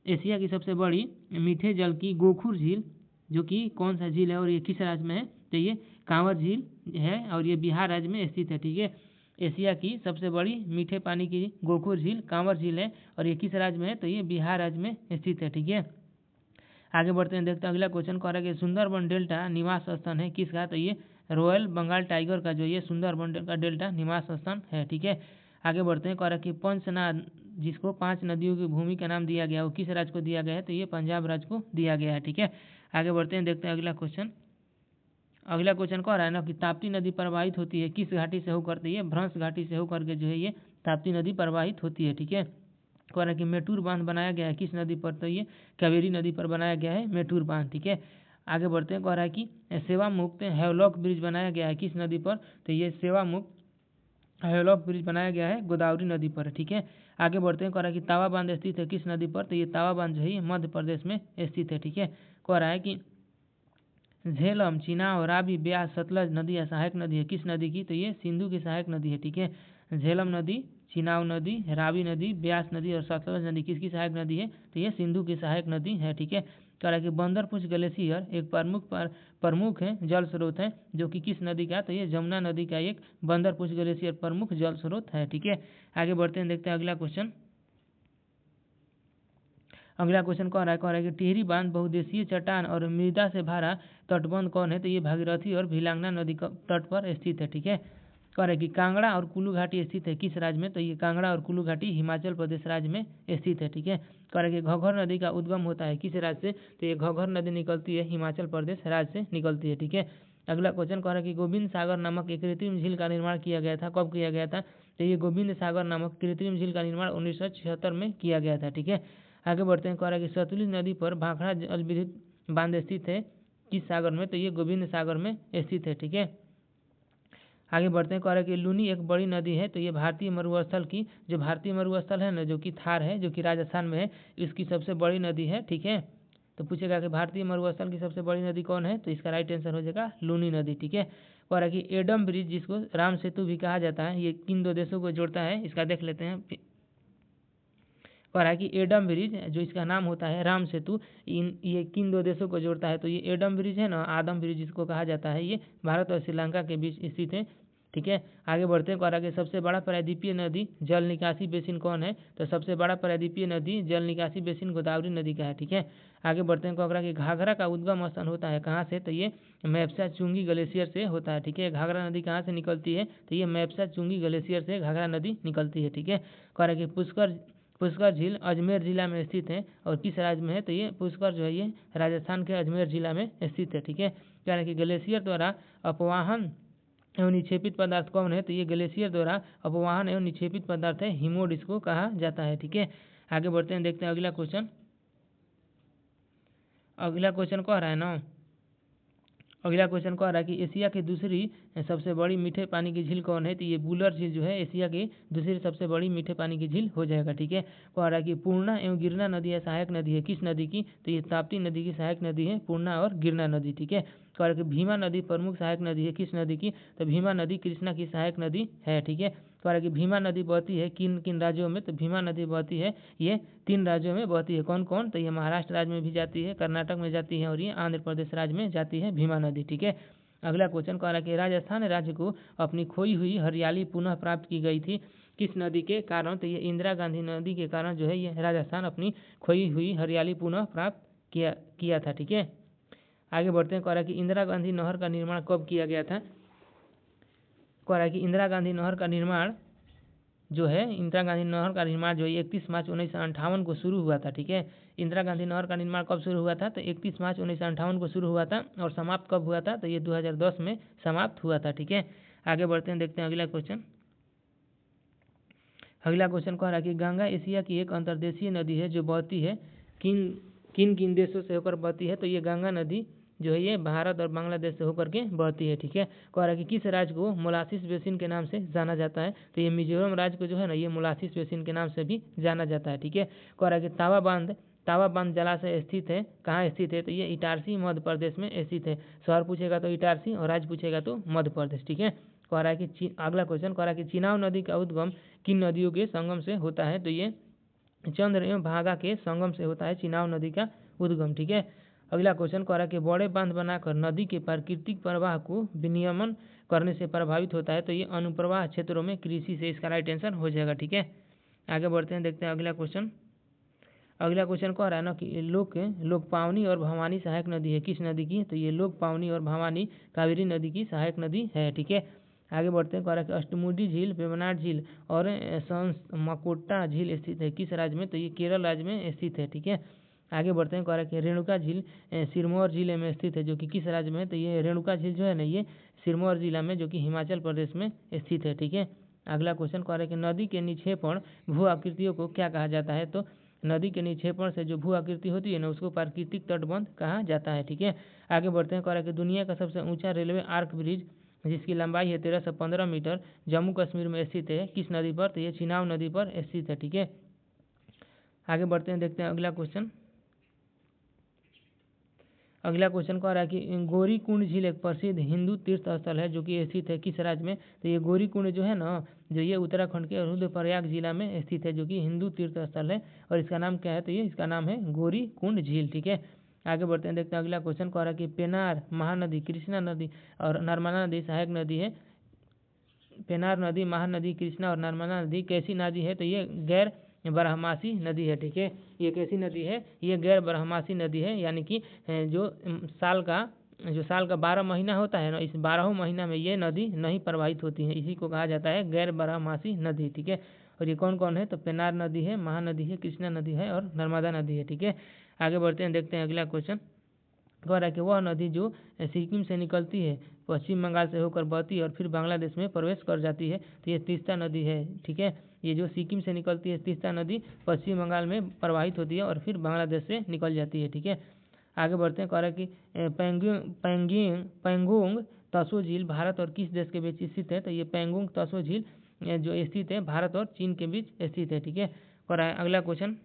एशिया की सबसे बड़ी मीठे जल की गोखुर झील जो कि कौन सा झील है और ये किस राज्य में है, तो ये कांवर झील है और ये बिहार राज्य में स्थित है। ठीक है। एशिया की सबसे बड़ी मीठे पानी की गोखुर झील कांवर झील है और ये किस राज्य में है, तो ये बिहार राज्य में स्थित है। ठीक है। आगे बढ़ते हैं, देखते हैं अगला क्वेश्चन। कह रहा है कि सुंदरबन डेल्टा निवास स्थान है किसका, तो ये रॉयल बंगाल टाइगर का जो ये सुंदरबन का डेल्टा निवास स्थान है। ठीक है। आगे बढ़ते हैं। कह रहा है कि पंचनाद जिसको 5 नदियों की भूमि का नाम दिया गया वो किस राज्य को दिया गया है, तो ये पंजाब राज्य को दिया गया है। ठीक है। आगे बढ़ते हैं, देखते हैं अगला क्वेश्चन। अगला क्वेश्चन कह रहा है ना कि ताप्ती नदी प्रवाहित होती है किस घाटी से होकर, तो ये भ्रंश घाटी से होकर के जो है ये ताप्ती नदी प्रवाहित होती है। ठीक है। कह रहा है कि मेटूर बांध बनाया गया है किस नदी पर, तो ये कावेरी नदी पर बनाया गया है मेटूर बांध। ठीक है। आगे बढ़ते हैं। कह रहा है कि सेवा मुक्त हेवलॉक ब्रिज बनाया गया है किस नदी पर, तो ये सेवा मुक्त हेवलॉक ब्रिज बनाया गया है गोदावरी नदी पर। ठीक है। आगे बढ़ते हैं। कह रहा है कि तावा बांध स्थित है किस नदी पर, तो ये तावा बांध जो है मध्य प्रदेश में स्थित है। ठीक है। कह रहा है कि झेलम चिनाव रावी ब्यास सतलज नदी या सहायक नदी है किस नदी की, तो ये सिंधु की सहायक नदी है। ठीक है। झेलम नदी, चिनाव नदी, रावी नदी, ब्यास नदी और सतलज नदी किसकी सहायक नदी है, तो ये सिंधु की सहायक नदी है। ठीक है। कह रहा है कि बंदरपुछ ग्लेशियर एक प्रमुख है जल स्रोत है जो कि किस नदी का, तो ये जमुना नदी का एक बंदरपुछ ग्लेशियर प्रमुख जल स्रोत है। ठीक है। आगे बढ़ते हैं, देखते हैं अगला क्वेश्चन। अगला क्वेश्चन कह रहा है कि टिहरी बांध बहुउद्देशीय चट्टान और मृदा से भरा तटबंध कौन है, तो ये भागीरथी और भिलांगना नदी का तट पर स्थित है। ठीक है। कह रहा है कि कांगड़ा और कुल्लू घाटी स्थित है किस राज्य में, तो ये कांगड़ा और कुल्लू घाटी हिमाचल प्रदेश राज्य में स्थित है। ठीक है। कह रहा है कि घग्घर नदी का उद्गम होता है किस राज्य से, तो ये घग्घर नदी निकलती है हिमाचल प्रदेश राज्य से निकलती है। ठीक है। अगला क्वेश्चन कह रहा है कि गोविंद सागर नामक एक कृत्रिम झील का निर्माण किया गया था, कब किया गया था, तो ये गोविंद सागर नामक कृत्रिम झील का निर्माण 1976 में किया गया था। ठीक है। आगे बढ़ते हैं। कह रहा है कि सतलुज नदी पर भाखड़ा जल विद्युत बांध स्थित है किस सागर में, तो ये गोविंद सागर में स्थित है। ठीक है। आगे बढ़ते हैं। कह रहा है कि लूनी एक बड़ी नदी है, तो ये भारतीय मरुस्थल की जो भारतीय मरुस्थल है ना जो कि थार है जो कि राजस्थान में है, इसकी सबसे बड़ी नदी है। ठीक है। तो पूछेगा कि भारतीय मरुस्थल की सबसे बड़ी नदी कौन है, तो इसका राइट आंसर हो जाएगा लूनी नदी। ठीक है। कह रहा है कि एडम ब्रिज जिसको राम सेतु भी कहा जाता है ये किन दो देशों को जोड़ता है, इसका देख लेते हैं। कह रहा है कि एडम ब्रिज जो इसका नाम होता है राम सेतु ये किन दो देशों को जोड़ता है, तो ये एडम ब्रिज है ना आदम ब्रिज जिसको कहा जाता है ये भारत और श्रीलंका के बीच स्थित है ठीक है। आगे बढ़ते हैं, कह रहा कि सबसे बड़ा प्रायद्वीपीय नदी जल निकासी बेसिन कौन है? तो सबसे बड़ा प्रायद्वीपीय नदी जल निकासी बेसिन गोदावरी नदी का है, ठीक है। आगे बढ़ते हैं, कह रहा कि घाघरा का उद्गम स्थान होता है कहाँ से? तो ये मैप्सा चुंगी ग्लेशियर से होता है, ठीक है। घाघरा नदी कहाँ से निकलती है? तो ये मैप्सा चुंगी ग्लेशियर से घाघरा नदी निकलती है, ठीक है। कह रहा कि पुष्कर झील अजमेर जिला में स्थित है और किस राज्य में है? तो ये पुष्कर जो है ये राजस्थान के अजमेर जिला में स्थित है, ठीक है। कह रहा कि ग्लेशियर द्वारा अपवाहन एवं निक्षेपित पदार्थ कौन है? तो ये ग्लेशियर द्वारा अपवाहन एवं निक्षेपित पदार्थ है, हिमोड इसको कहा जाता है, ठीक है। आगे बढ़ते हैं, देखते हैं अगला क्वेश्चन। अगला क्वेश्चन कह रहा है ना, अगला क्वेश्चन कह रहा है कि एशिया की दूसरी सबसे बड़ी मीठे पानी की झील कौन है? तो ये बुलर झील जो है एशिया की दूसरी सबसे बड़ी मीठे पानी की झील हो जाएगा, ठीक है। कह रहा है कि पूर्णा एवं गिरना नदी है सहायक नदी है किस नदी की? तो ये ताप्ती नदी की सहायक नदी है पूर्णा और गिरना नदी, ठीक है। कह रहा है कि भीमा नदी प्रमुख सहायक नदी है किस नदी की? तो भीमा नदी कृष्णा की सहायक नदी है, ठीक है। कह रहा है कि भीमा नदी बहती है किन किन राज्यों में? तो भीमा नदी बहती है ये 3 राज्यों में बहती है, कौन कौन? तो ये महाराष्ट्र राज्य में भी जाती है, कर्नाटक में जाती है और ये आंध्र प्रदेश राज्य में जाती है भीमा नदी, ठीक है। अगला क्वेश्चन कह रहा है कि राजस्थान राज्य को अपनी खोई हुई हरियाली पुनः प्राप्त की गई थी किस नदी के कारण? तो ये इंदिरा गांधी नदी के कारण जो है ये राजस्थान अपनी खोई हुई हरियाली पुनः प्राप्त किया था, ठीक है। आगे बढ़ते हैं, कह रहा है कि इंदिरा गांधी नहर का निर्माण कब किया गया था? कह रहा है कि इंदिरा गांधी नहर का निर्माण जो है इंदिरा गांधी नहर का निर्माण जो है 31 मार्च 1958 को शुरू हुआ था, ठीक है। इंदिरा गांधी नहर का निर्माण कब शुरू हुआ था? तो 31 मार्च 1958 को शुरू हुआ था और समाप्त कब हुआ था? तो ये 2010 में समाप्त हुआ था, ठीक है। आगे बढ़ते हैं, देखते हैं अगला क्वेश्चन। अगला क्वेश्चन कह रहा है कि गंगा एशिया की एक अंतर्देशीय नदी है जो बहती है किन किन देशों से होकर बहती है? तो ये गंगा नदी जो है ये भारत और बांग्लादेश से होकर के बहती है, ठीक है। कह रहा है कि किस राज्य को मोलासिस बेसिन के नाम से जाना जाता है? तो ये मिजोरम राज्य को जो है ना ये मोलासिस बेसिन के नाम से भी जाना जाता है, ठीक है। कह रहा है कि तावा बांध जलाशय स्थित है कहाँ स्थित है? तो ये इटारसी मध्य प्रदेश में स्थित है। शहर पूछेगा तो इटारसी और राज्य पूछेगा तो मध्य प्रदेश, ठीक है। कह रहा है कि अगला क्वेश्चन कह रहा है कि चिनाव नदी का उद्गम किन नदियों के संगम से होता है? तो ये चंद्र एवं भागा के संगम से होता है चिनाव नदी का उद्गम, ठीक है। अगला क्वेश्चन कह रहा है कि बड़े बांध बनाकर नदी के प्राकृतिक प्रवाह को विनियमन करने से प्रभावित होता है? तो ये अनुप्रवाह क्षेत्रों में कृषि से, इसका राइट आंसर हो जाएगा, ठीक है। आगे बढ़ते हैं, देखते हैं अगला क्वेश्चन। अगला क्वेश्चन कह रहा है ना कि लोकपावनी और भवानी सहायक नदी है किस नदी की? तो ये लोकपावनी और भवानी कावेरी नदी की सहायक नदी है, ठीक है। आगे बढ़ते हैं, कह रहा है कि अष्टमुडी झील, वेम्बनाड झील और मकोट्टा झील स्थित है किस राज्य में? तो ये केरल राज्य में स्थित है, ठीक है। आगे बढ़ते हैं, कह रहा है कि रेणुका झील सिरमौर जिले में स्थित है जो कि किस राज्य में है? तो ये रेणुका झील जो है ना ये सिरमौर जिला में जो कि हिमाचल प्रदेश में स्थित है, ठीक है। अगला क्वेश्चन कह रहा है कि नदी के निक्षेपण भू आकृतियों को क्या कहा जाता है? तो नदी के निक्षेपण से जो भू आकृति होती है ना उसको प्राकृतिक तटबंध कहा जाता है, ठीक है। आगे बढ़ते हैं, कह रहा है कि दुनिया का सबसे ऊंचा रेलवे आर्क ब्रिज जिसकी लंबाई है 1315 मीटर जम्मू कश्मीर में स्थित है किस नदी पर? तो ये चिनाव नदी पर स्थित है, ठीक है। आगे बढ़ते हैं, देखते हैं अगला क्वेश्चन। अगला क्वेश्चन कह रहा है कि गौरी कुंड झील एक प्रसिद्ध हिंदू तीर्थ स्थल है जो कि स्थित है किस राज्य में? तो ये गौरी कुंड जो है ना जो ये उत्तराखंड के रुद्रप्रयाग जिला में स्थित है जो कि हिंदू तीर्थ स्थल है और इसका नाम क्या है? तो ये इसका नाम है गौरी कुंड झील, ठीक है। आगे बढ़ते हैं, देखते हैं अगला क्वेश्चन कह रहा है कि पेनार महानदी, कृष्णा नदी और नर्मदा नदी सहायक नदी है। पेनार नदी, महानदी, कृष्णा और नर्मदा नदी कैसी नदी है? तो ये गैर बारहमासी नदी है, ठीक है। ये कैसी नदी है? ये गैर बारहमासी नदी है, यानी कि जो साल का 12 महीना होता है ना इस 12 महीना में ये नदी नहीं प्रवाहित होती है, इसी को कहा जाता है गैर बारहमासी नदी, ठीक है। और ये कौन कौन है? तो पेनार नदी है, महानदी है, कृष्णा नदी है और नर्मदा नदी है, ठीक है। आगे बढ़ते हैं, देखते हैं अगला क्वेश्चन। कह रहा है कि वह नदी जो सिक्किम से निकलती है पश्चिम बंगाल से होकर बहती है और फिर बांग्लादेश में प्रवेश कर जाती है तो ये तीस्ता नदी है, ठीक है। ये जो सिक्किम से निकलती है तीस्ता नदी पश्चिम बंगाल में प्रवाहित होती है और फिर बांग्लादेश से निकल जाती है, ठीक है। आगे बढ़ते हैं, कह रहा है कि पैंगोंग तसो झील भारत और किस देश के बीच स्थित है? तो ये पैंगोंग तसो झील जो स्थित है भारत और चीन के बीच स्थित है, ठीक है। कह रहा है अगला क्वेश्चन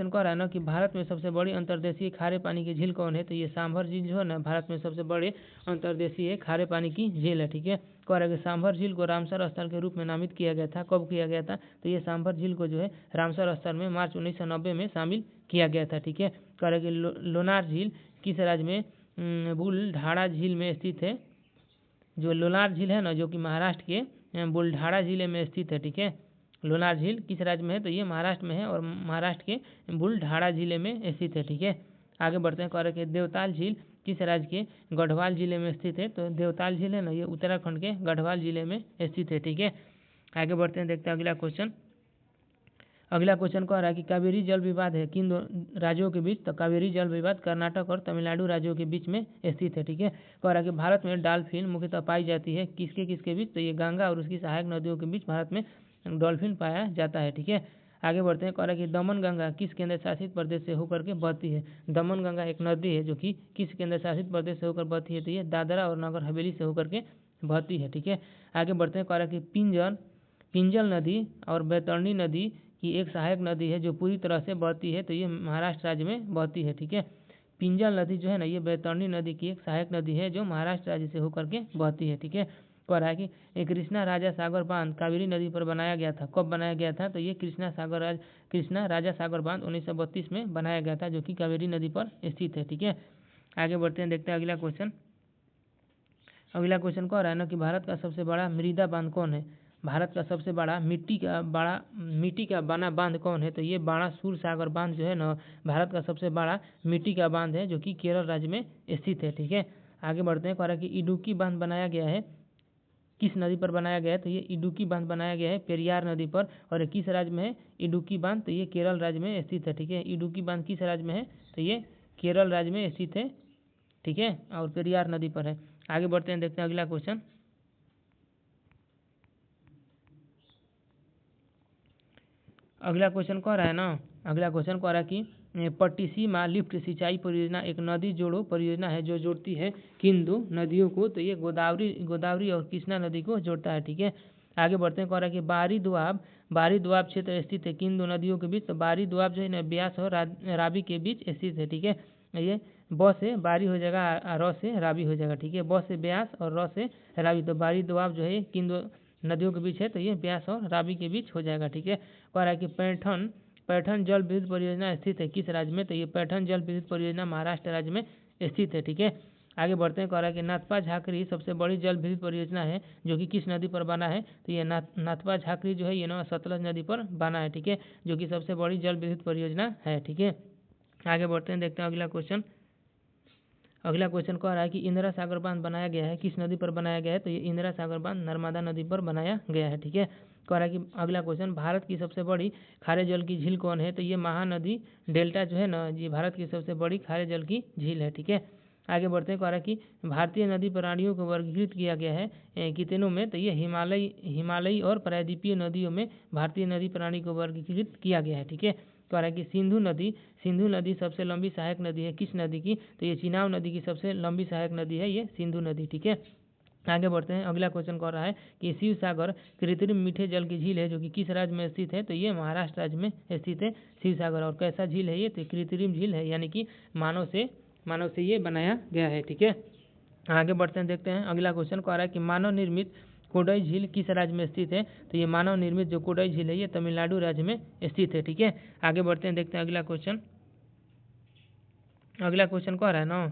कह रहा है ना कि भारत में सबसे बड़ी अंतर्देशीय खारे पानी की झील कौन है? तो ये सांभर झील जो है ना भारत में सबसे बड़े अंतर्देशीय खारे पानी की झील है, ठीक है। कह रहा है कि सांभर झील को रामसर स्थल के रूप में नामित किया गया था, कब किया गया था? तो ये सांभर झील को जो है रामसर स्थल में मार्च 1990 में शामिल किया गया था, ठीक है। कह रहा है कि लोनार झील किस राज्य में बुलढाणा झील में स्थित है? जो लोनार झील है ना, जो कि महाराष्ट्र के बुलढाना जिले में स्थित है। ठीक है, लोनार झील किस राज्य में है, तो ये महाराष्ट्र में है और महाराष्ट्र के बुलढाना जिले में स्थित है। ठीक है, आगे बढ़ते हैं। कह रहे कि देवताल झील किस राज्य के गढ़वाल जिले में स्थित है, तो देवताल झील है ना, ये उत्तराखंड के गढ़वाल जिले में स्थित है। ठीक है, आगे बढ़ते हैं, देखते हैं अगला क्वेश्चन। अगला क्वेश्चन कह रहा है कि कावेरी जल विवाद है किन दो राज्यों के बीच, तो कावेरी जल विवाद कर्नाटक और तमिलनाडु राज्यों के बीच में स्थित है। ठीक है, कह रहा है कि भारत में डॉल्फिन मुख्यतः पाई जाती है किसके किसके बीच, तो ये गंगा और उसकी सहायक नदियों के बीच भारत में डॉल्फिन पाया जाता है। ठीक है, आगे बढ़ते हैं। कह रहा है कि दमन गंगा किस केंद्र शासित प्रदेश से होकर के बहती है। दमन गंगा एक नदी है जो कि किस केंद्र शासित प्रदेश से होकर बहती है, तो ये दादरा और नगर हवेली से होकर के बहती है। ठीक है, आगे बढ़ते हैं। कह रहा है कि पिंजल नदी और बैतरणी नदी की एक सहायक नदी है जो पूरी तरह से बहती है, तो ये महाराष्ट्र राज्य में बहती है। ठीक है, पिंजल नदी जो है ना, ये बैतरणी नदी की एक सहायक नदी है जो महाराष्ट्र राज्य से होकर के बहती है। ठीक है, कह रहा है कि कृष्णा राजा सागर बांध कावेरी नदी पर बनाया गया था। कब बनाया गया था, तो ये कृष्णा राजा सागर बांध 1932 में बनाया गया था, जो कि कावेरी नदी पर स्थित है। ठीक है, आगे बढ़ते हैं, देखते हैं अगला क्वेश्चन। अगला क्वेश्चन कह रहा है ना कि भारत का सबसे बड़ा मृदा बांध कौन है। भारत का सबसे बड़ा मिट्टी का बना बांध कौन है, तो ये बाणासुर सागर बांध जो है ना, भारत का सबसे बड़ा मिट्टी का बांध है जो कि केरल राज्य में स्थित है। ठीक है, आगे बढ़ते हैं। कह रहा है कि इडुक्की बांध बनाया गया है किस नदी पर बनाया गया है, तो ये इडुक्की बांध बनाया गया है पेरियार नदी पर, और किस राज्य में है इडुक्की बांध, तो ये केरल राज्य में स्थित है। ठीक है, इडुक्की बांध किस राज्य में है, तो ये केरल राज्य में स्थित है। ठीक है, और पेरियार नदी पर है। आगे बढ़ते हैं, देखते हैं अगला क्वेश्चन। अगला क्वेश्चन कह रहा है ना, अगला क्वेश्चन कह रहा है कि पट्टिसीमा लिफ्ट सिंचाई परियोजना एक नदी जोड़ो परियोजना है जो जोड़ती है किन दो नदियों को, तो ये गोदावरी और कृष्णा नदी को जोड़ता है। ठीक है, आगे बढ़ते हैं। कह रहा है कि बारी दुआब क्षेत्र स्थित है किन दो नदियों के बीच, तो बारी दुआब जो है ना, ब्यास और रावी के बीच स्थित है। ठीक है, ये ब से बारी हो जाएगा, र से रावी हो जाएगा। ठीक है, ब से ब्यास और र से रावी, तो बारी दुआब जो है किन दो नदियों के बीच है, तो ये ब्यास और रावी के बीच हो जाएगा। ठीक है, कह रहा है कि पैठन जल विद्युत परियोजना स्थित है किस राज्य में, तो ये पैठन जल विद्युत परियोजना महाराष्ट्र राज्य में स्थित है। ठीक है, आगे बढ़ते हैं। कह रहा है कि नाथपा झाकरी सबसे बड़ी जल विद्युत परियोजना है जो कि किस नदी पर बना है, तो ये नाथपा झाकरी जो है ये ना सतलज नदी पर बना है। ठीक है, जो कि सबसे बड़ी जल विद्युत परियोजना है। ठीक है, आगे बढ़ते हैं, देखते हैं अगला क्वेश्चन। अगला क्वेश्चन कह रहा है कि इंदिरा सागर बांध बनाया गया है किस नदी पर बनाया गया है, तो ये इंदिरा सागर बांध नर्मदा नदी पर बनाया गया है। ठीक है, कह रहा है कि अगला क्वेश्चन, भारत की सबसे बड़ी खारे जल की झील कौन है, तो ये महानदी डेल्टा जो है ना, ये भारत की सबसे बड़ी खारे जल की झील है। ठीक है, आगे बढ़ते हैं। कह रहा है कि भारतीय नदी प्राणियों को वर्गीकृत किया गया है कितनों में, तो ये हिमालयी और प्रायद्वीपीय नदियों में भारतीय नदी प्राणी को वर्गीकृत किया गया है। ठीक है, कह रहा है कि सिंधु नदी सबसे लंबी सहायक नदी है किस नदी की, तो ये चिनाब नदी की सबसे लंबी सहायक नदी है ये सिंधु नदी। ठीक है, आगे बढ़ते हैं। अगला क्वेश्चन कह रहा है कि शिव सागर कृत्रिम मीठे जल की झील है जो कि किस राज्य में स्थित है, तो ये महाराष्ट्र राज्य में स्थित है शिव सागर। और कैसा झील है ये, तो कृत्रिम झील है, यानी कि मानव से ये बनाया गया है। ठीक है, आगे बढ़ते हैं, देखते हैं अगला क्वेश्चन कह रहा है कि मानव निर्मित कोडई झील किस राज्य में स्थित है, तो ये मानव निर्मित जो कोडई झील है ये तमिलनाडु राज्य में स्थित है। ठीक है, आगे बढ़ते हैं, देखते हैं अगला क्वेश्चन। अगला क्वेश्चन कह रहा है ना,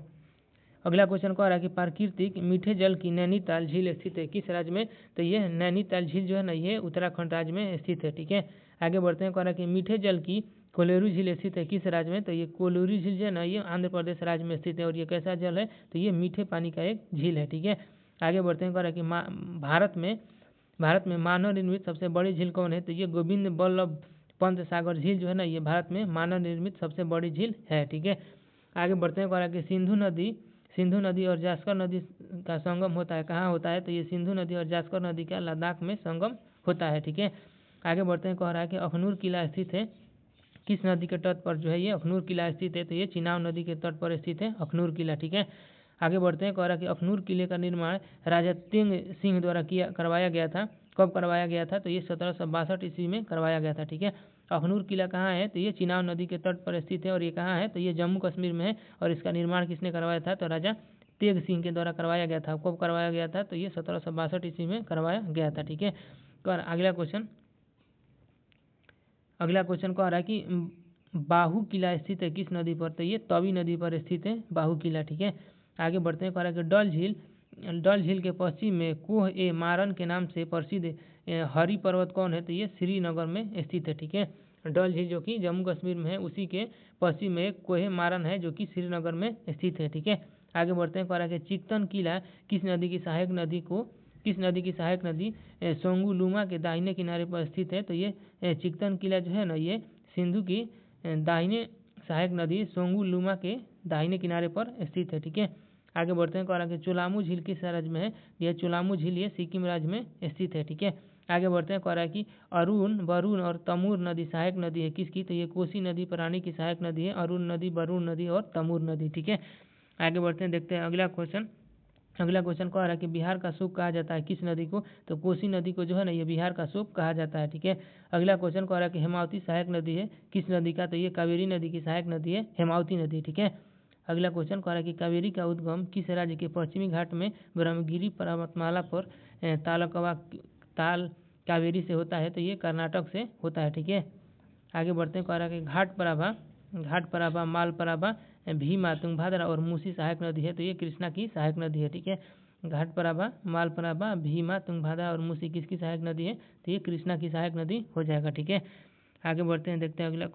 अगला क्वेश्चन कह रहा है कि प्राकृतिक मीठे जल की नैनीताल झील स्थित है किस राज्य में, तो ये नैनीताल झील जो है ना, ये उत्तराखंड राज्य में स्थित है। ठीक है, आगे बढ़ते हैं। कह रहा है कि मीठे जल की कोलेरू झील स्थित है किस राज्य में, तो ये कोलेरू झील जो है ना, ये आंध्र प्रदेश राज्य में स्थित है। और ये कैसा जल है, तो ये मीठे पानी का एक झील है। ठीक है, आगे बढ़ते हैं। कह रहा है कि भारत में मानव निर्मित सबसे बड़ी झील कौन है, तो ये गोविंद बल्लभ पंत सागर झील जो है ना, ये भारत में मानव निर्मित सबसे बड़ी झील है। ठीक है, आगे बढ़ते हैं। कह रहा है कि सिंधु नदी और जास्कर नदी का संगम होता है कहाँ होता है, तो ये सिंधु नदी और जास्कर नदी का लद्दाख में संगम होता है। ठीक है, आगे बढ़ते हैं। कह रहा है कि अखनूर किला स्थित है किस नदी के तट पर जो है ये अखनूर किला स्थित है, तो ये चिनाब नदी के तट पर स्थित है अखनूर किला। ठीक है, आगे बढ़ते हैं। कह रहा है कि अखनूर किले का निर्माण राजा तेंग सिंह द्वारा करवाया गया था। कब करवाया गया था, तो ये 1762 ईस्वी में करवाया गया था। ठीक है, अखनूर किला कहाँ है, तो ये चिनाब नदी के तट पर स्थित है। और ये कहाँ है, तो ये जम्मू कश्मीर में है। और इसका निर्माण किसने करवाया था, तो राजा तेग सिंह के द्वारा करवाया गया था। कब करवाया गया था, तो ये 1762 ईस्वी में करवाया गया था। ठीक है, अगला क्वेश्चन कह रहा है कि बाहू किला स्थित है किस नदी पर, तो ये तवी नदी पर स्थित है बाहू किला। ठीक है, आगे बढ़ते हैं। कह रहा है कि डल झील के पश्चिम में कोह ए मारन के नाम से प्रसिद्ध हरी पर्वत कौन है? तो ये श्रीनगर में स्थित है। ठीक है, डल झील जो कि जम्मू कश्मीर में है, उसी के पश्चिम में कोह मारन है जो कि श्रीनगर में स्थित है। ठीक है, आगे बढ़ते हैं। कह चिकतन किला किस नदी की सहायक नदी सोंगू लुमा के दाहिने किनारे पर स्थित है? तो ये चिकतन किला जो है ना, ये सिंधु की दाहिने सहायक नदी सोंगू लुमा के दाहिने किनारे पर स्थित है। ठीक है, आगे बढ़ते हैं। कह चोलामू झील किस राज्य में है? यह चोलामू झील ये सिक्किम राज्य में स्थित है। ठीक है, आगे बढ़ते हैं। कह रहा है कि अरुण, बरुण और तमूर नदी सहायक नदी है किसकी? तो ये कोसी नदी प्राणी की सहायक नदी है, अरुण नदी, बरुण नदी और तमूर नदी। ठीक है, आगे बढ़ते हैं, देखते हैं अगला क्वेश्चन कह रहा है कि बिहार का सूप कहा जाता है किस नदी को? तो कोसी नदी को जो है ना, ये बिहार का सूप कहा जाता है। ठीक है, अगला क्वेश्चन कह रहा है कि हेमावती सहायक नदी है किस नदी का? तो ये कावेरी नदी की सहायक नदी है हेमावती नदी। ठीक है, अगला क्वेश्चन कह रहा है कि कावेरी का उद्गम किस राज्य के पश्चिमी घाट में ब्रह्मगिरी पर्वतमाला पर ताल कावेरी से होता है? तो ये कर्नाटक से होता है। ठीक है, आगे बढ़ते हैं। कह रहा है कि घाटपराभा, मालपराभा, भीमा, तुंगभद्रा और मूसी सहायक नदी है? तो ये कृष्णा की सहायक नदी है। ठीक है, घाटपराभा, मालपराभा, भीमा, तुंगभद्रा और मूसी किसकी सहायक नदी है? तो ये कृष्णा की सहायक नदी हो जाएगा। ठीक है, आगे बढ़ते हैं, देखते हैं अगला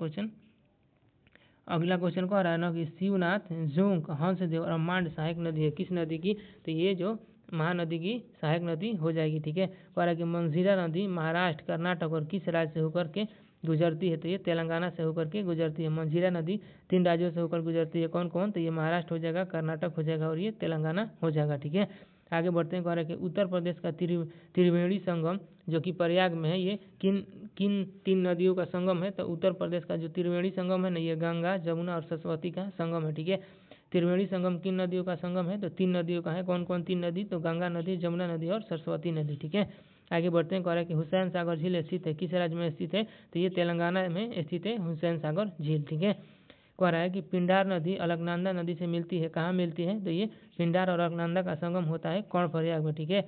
क्वेश्चन कह रहा है ना कि शिवनाथ, जोंक, हंसदेव और मांड सहायक नदी है किस नदी की? तो ये जो महानदी की सहायक नदी हो जाएगी। ठीक है, कह रहा है कि मंजीरा नदी महाराष्ट्र, कर्नाटक और किस राज्य से होकर के गुजरती है? तो ये तेलंगाना से होकर के गुजरती है। मंजीरा नदी 3 राज्यों से होकर गुजरती है। कौन कौन? तो ये महाराष्ट्र हो जाएगा, कर्नाटक हो जाएगा और ये तेलंगाना हो जाएगा। ठीक है, आगे बढ़ते हैं। कह रहे हैं कि उत्तर प्रदेश का त्रिवेणी संगम जो कि प्रयाग में है, ये किन 3 नदियों का संगम है? तो उत्तर प्रदेश का जो त्रिवेणी संगम है ना, ये गंगा, जमुना और सरस्वती का संगम है। ठीक है, त्रिवेणी संगम किन नदियों का संगम है? तो 3 नदियों का है। कौन कौन 3 नदी? तो गंगा नदी, जमुना नदी और सरस्वती नदी। ठीक है, आगे बढ़ते हैं। कह रहा है कि हुसैन सागर झील स्थित है किस राज्य में स्थित है? तो ये तेलंगाना में स्थित है हुसैन सागर झील। ठीक है, कह रहा है कि पिंडार नदी अलकनंदा नदी से मिलती है, कहाँ मिलती है? तो ये पिंडार और अलकनंदा का संगम होता है कर्णप्रयाग में। ठीक है,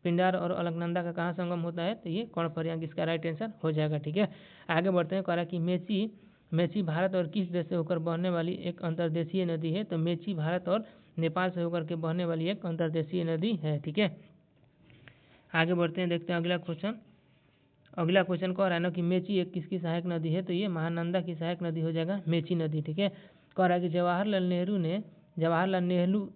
पिंडार और अलकनंदा का कहाँ संगम होता है? तो ये कर्णप्रयाग, इसका राइट आंसर हो जाएगा। ठीक है, आगे बढ़ते हैं। कह रहा है कि मेची भारत और किस देश से होकर बहने वाली एक अंतर्देशीय नदी है? तो मेची भारत और नेपाल से होकर के बहने वाली एक अंतर्देशीय नदी है। ठीक है, आगे बढ़ते हैं, देखते हैं अगला क्वेश्चन कह रहा है ना कि मेची एक किसकी सहायक नदी है? तो ये महानंदा की सहायक नदी हो जाएगा मेची नदी। ठीक है, कह रहा है कि जवाहरलाल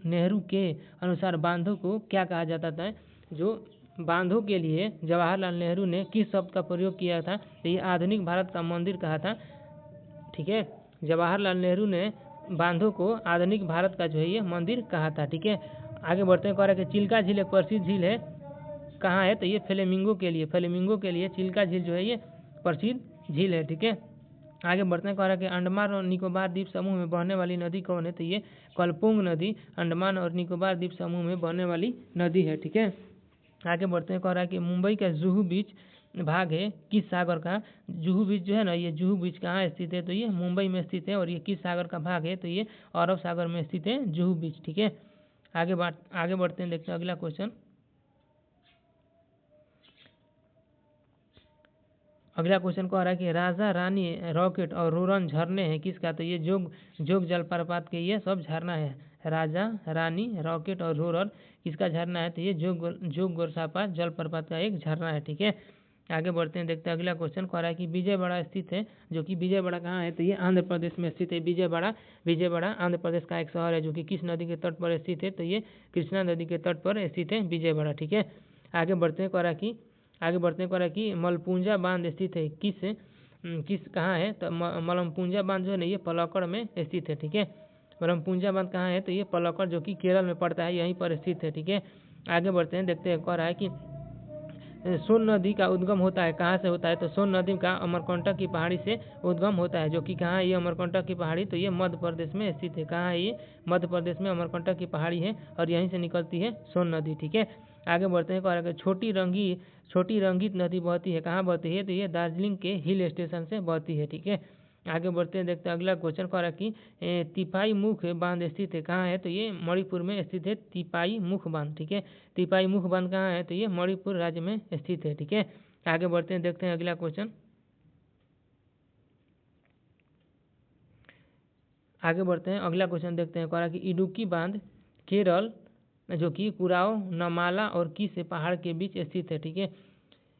नेहरू के अनुसार बांधों को क्या कहा जाता था? जो बांधों के लिए जवाहरलाल नेहरू ने किस शब्द का प्रयोग किया था? तो ये आधुनिक भारत का मंदिर कहा था। ठीक है, जवाहरलाल नेहरू ने बांधों को आधुनिक भारत का जो है ये मंदिर कहा था। ठीक है, आगे बढ़ते हैं। कह रहा है कि चिल्का झील एक प्रसिद्ध झील है, कहाँ है? तो ये फ्लेमिंगो के लिए चिल्का झील जो है ये प्रसिद्ध झील है। ठीक है, आगे बढ़ते हैं। कह रहा है कि अंडमान और निकोबार द्वीप समूह में बहने वाली नदी कौन है? तो ये कलपुंग नदी अंडमान और निकोबार द्वीप समूह में बहने वाली नदी है। ठीक है, आगे बढ़ते हैं। कह रहा है कि मुंबई का जुहू बीच भाग है किस सागर का? जुहू बीच जो है ना, ये जुहू बीच कहाँ स्थित है? तो ये मुंबई में स्थित है और ये किस सागर का भाग है? तो ये अरब सागर में स्थित है जुहू बीच। ठीक है, आगे बढ़ते हैं, देखते हैं अगला क्वेश्चन कह रहा है कि राजा रानी, रॉकेट और रोरन झरने हैं किसका? तो ये जोग जलप्रपात के ये सब झरना है। राजा रानी, रॉकेट और रोरन किसका झरना है? तो ये जोग गोरसापा जलप्रपात का एक झरना है। ठीक है, आगे बढ़ते हैं, देखते हैं अगला क्वेश्चन कह रहा है कि विजयवाड़ा स्थित है, जो कि विजयवाड़ा कहाँ है? तो ये आंध्र प्रदेश में स्थित है। विजयवाड़ा आंध्र प्रदेश का एक शहर है जो कि किस नदी के तट पर स्थित है? तो ये कृष्णा नदी के तट पर स्थित है विजयवाड़ा। ठीक है, आगे बढ़ते हैं। कह रहा है कि मलपुंजा बांध स्थित है किस कहाँ है? तो मलमपुंजा बांध जो है ना, ये पलक्कड़ में स्थित है। ठीक है, मलमपुंजा बांध कहाँ है? तो ये पलक्कड़ जो कि केरल में पड़ता है, यहीं पर स्थित है। ठीक है, आगे बढ़ते हैं, देखते हैं। कह रहा है कि सोन नदी का उद्गम होता है, कहाँ से होता है? तो सोन नदी का अमरकंटक की पहाड़ी से उद्गम होता है, जो कि कहाँ है ये अमरकंटक की पहाड़ी? तो ये मध्य प्रदेश में स्थित है। कहाँ है ये? मध्य प्रदेश में अमरकंटक की पहाड़ी है और यहीं से निकलती है सोन नदी। ठीक है, आगे बढ़ते हैं। कह रहा है कि छोटी रंगीत नदी बहती है, कहाँ बहती है? तो ये दार्जिलिंग के हिल स्टेशन से बहती है। ठीक है, आगे बढ़ते हैं, देखते हैं अगला क्वेश्चन कह रहा है कि तिपाई मुख बांध स्थित है, कहाँ है? तो ये मणिपुर में स्थित है तिपाई मुख बांध। ठीक है, तिपाई मुख बांध कहाँ है? तो ये मणिपुर राज्य में स्थित है। ठीक है, आगे बढ़ते हैं, देखते हैं अगला क्वेश्चन देखते हैं। कह रहा है कि इडुक्की बांध केरल जो कि कुराओ नमाला और किस पहाड़ के बीच स्थित है। ठीक है,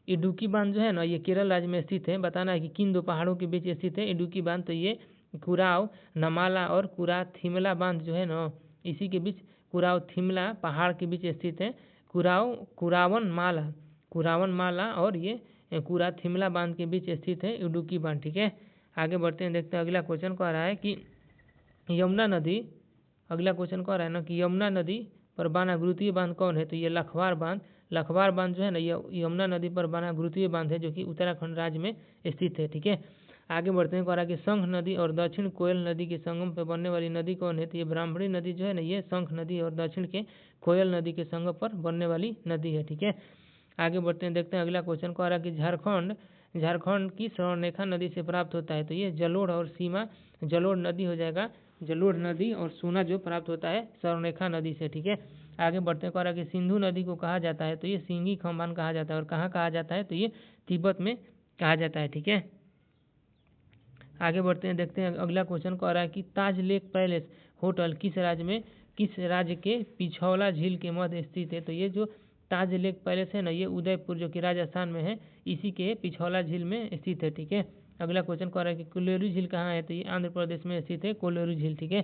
इडुक्की बांध जो है ना ये केरल राज्य में स्थित है। बताना है कि किन दो पहाड़ों के बीच स्थित है इडुक्की बांध। तो ये कुराओ नमाला और कुराथिमला बांध जो है ना इसी के बीच कुराथिमला पहाड़ के बीच स्थित है। कुरावन माला और ये कुराथिमला बांध के बीच स्थित है इडुक्की बांध। ठीक है, आगे बढ़ते हैं, देखते हैं अगला क्वेश्चन कह रहा है कि यमुना नदी, अगला क्वेश्चन कह रहा है ना कि यमुना नदी पर बना गुरुत्वीय बांध कौन है। तो ये लखवार बांध जो है ना ये यमुना नदी पर बना गुरुत्वीय बांध है जो कि उत्तराखंड राज्य में स्थित है। ठीक है, आगे बढ़ते हैं, कह रहा है कि शंख नदी और दक्षिण कोयल नदी के संगम पर बनने वाली नदी कौन है। तो ये ब्राह्मणी नदी जो है ना ये शंख नदी और दक्षिण के कोयल नदी के संगम पर बनने वाली नदी है। ठीक है, आगे बढ़ते हैं, देखते हैं अगला क्वेश्चन कह रहा है कि झारखंड की स्वर्णरेखा नदी से प्राप्त होता है। तो ये जलोढ़ और सीमा जलोढ़ नदी हो जाएगा, जलोढ़ नदी और सोना जो प्राप्त होता है स्वर्णरेखा नदी से। ठीक है, आगे बढ़ते हैं, कह रहा है कि सिंधु नदी को कहा जाता है। तो ये सिंगी खम्बान कहा जाता है और कहाँ कहा जाता है। तो ये तिब्बत में कहा जाता है। ठीक है, आगे बढ़ते हैं, देखते हैं अगला क्वेश्चन कह रहा है कि ताज लेक पैलेस होटल किस राज्य के पिछौला झील के मध्य स्थित है। तो ये जो ताज लेक पैलेस है ना ये उदयपुर जो कि राजस्थान में है इसी के पिछौला झील में स्थित है। ठीक है, अगला क्वेश्चन कह रहा है कि कोल्लूरू झील कहाँ है। तो ये आंध्र प्रदेश में स्थित है कोल्लूरू झील। ठीक है,